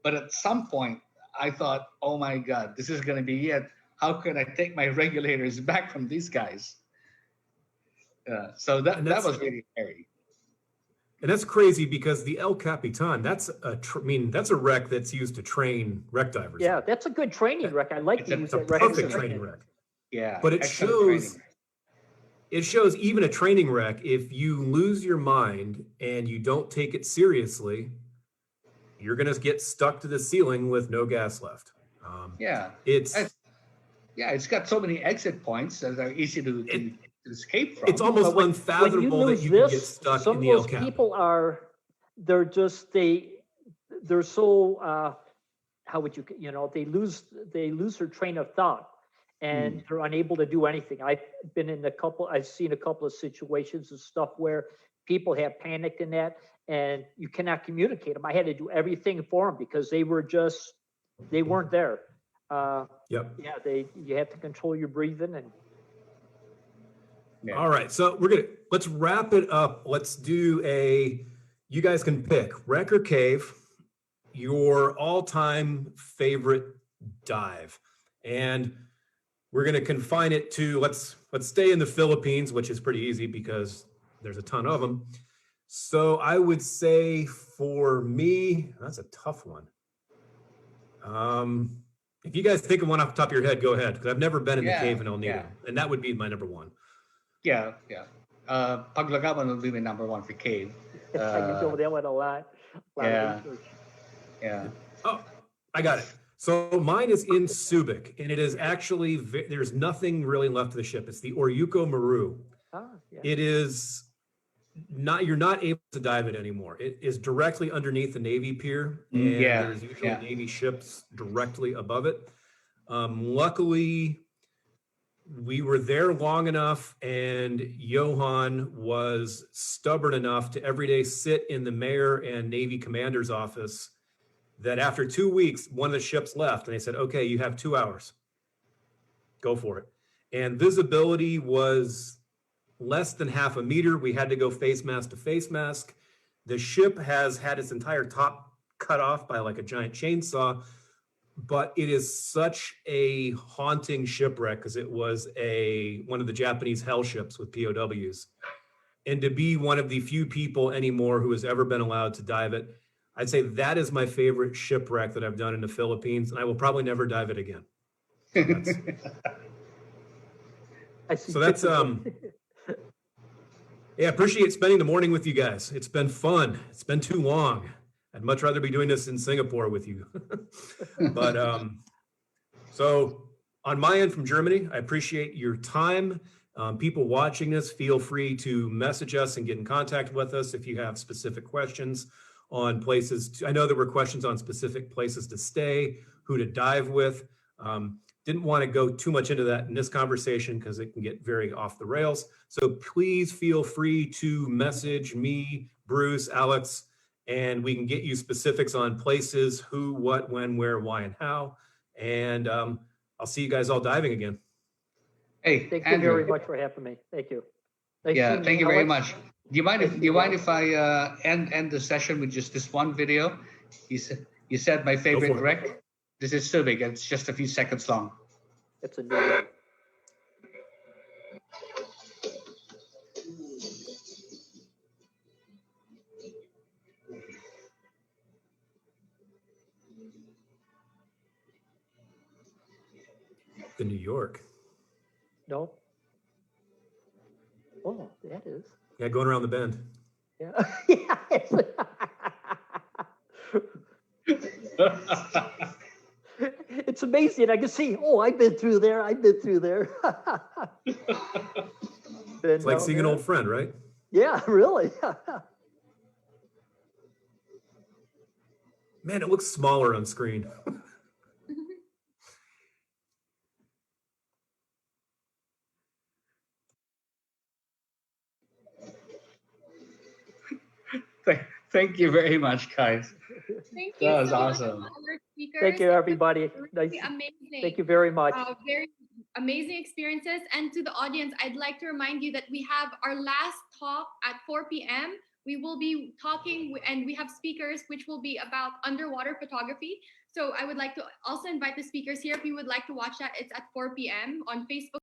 But at some point, I thought, oh my God, this is going to be it. How could I take my regulators back from these guys? So And that that's- was really scary. And that's crazy because the El Capitan, that's a wreck that's used to train wreck divers. Yeah, that's a good training wreck. I like It's to a- use It's a that wreck. perfect training wreck. Yeah, But it excellent shows- training. It shows even a training wreck, if you lose your mind and you don't take it seriously, you're going to get stuck to the ceiling with no gas left. Yeah, It's it's got so many exit points that are easy to escape from. it's almost But when you unfathomable that lose you can get this, stuck some in of the El those Cap. people they're so how would they lose their train of thought, and they're unable to do anything. I've seen a couple of situations and stuff where people have panicked in that, and you cannot communicate them. I had to do everything for them because they weren't there. Yep. Yeah, you have to control your breathing and. Yeah. All right, so let's wrap it up. Let's do you guys can pick wreck or cave, your all-time favorite dive. And we're gonna confine it to, let's stay in the Philippines, which is pretty easy because there's a ton of them. So I would say for me, that's a tough one. If you guys think of one off the top of your head, go ahead, because I've never been in the cave in El Nido, and that would be my number one. Yeah. Paglagaban will be my number one for cave. I can go that one a lot. Yeah. Of research. Yeah. Oh, I got it. So mine is in Subic, and it is actually, there's nothing really left of the ship. It's the Oryuko Meru. Yeah. It is not, you're not able to dive it anymore. It is directly underneath the Navy pier, and there's usually Navy ships directly above it. Luckily, we were there long enough, and Johan was stubborn enough to every day sit in the mayor and Navy commander's office, that after 2 weeks, one of the ships left, and they said, okay, you have 2 hours. Go for it. And visibility was less than half a meter. We had to go face mask to face mask. The ship has had its entire top cut off by like a giant chainsaw, but it is such a haunting shipwreck because it was one of the Japanese hell ships with POWs. And to be one of the few people anymore who has ever been allowed to dive it, I'd say that is my favorite shipwreck that I've done in the Philippines, and I will probably never dive it again. So that's yeah, appreciate spending the morning with you guys. It's been fun. It's been too long. I'd much rather be doing this in Singapore with you. But so on my end from Germany, I appreciate your time. People watching this, feel free to message us and get in contact with us if you have specific questions on places. I know there were questions on specific places to stay, who to dive with. Didn't want to go too much into that in this conversation because it can get very off the rails. So please feel free to message me, Bruce, Alex, and we can get you specifics on places, who, what, when, where, why, and how. And I'll see you guys all diving again. Hey, Thank you Andrew. very much for having me. Thank you. Nice Yeah, seeing thank you very Alex. much. Do you mind Thank if you, I end the session with just this one video? You said my favorite for it. wreck. This is Subic. It's just a few seconds long. It's a new one. The New York. No? Oh, that is. Yeah, going around the bend. Yeah. Yeah, it's amazing. I can see, oh, I've been through there. I've been through there. It's like seeing an old friend, right? Yeah, really. Man, it looks smaller on screen. Thank you very much, guys. Thank you That was so awesome. much to our speakers. Thank you, everybody. Really Nice. amazing. Thank you very much. Very amazing experiences. And to the audience, I'd like to remind you that we have our last talk at 4 p.m. We will be talking and we have speakers which will be about underwater photography. So I would like to also invite the speakers here. If you would like to watch that, it's at 4 p.m. on Facebook.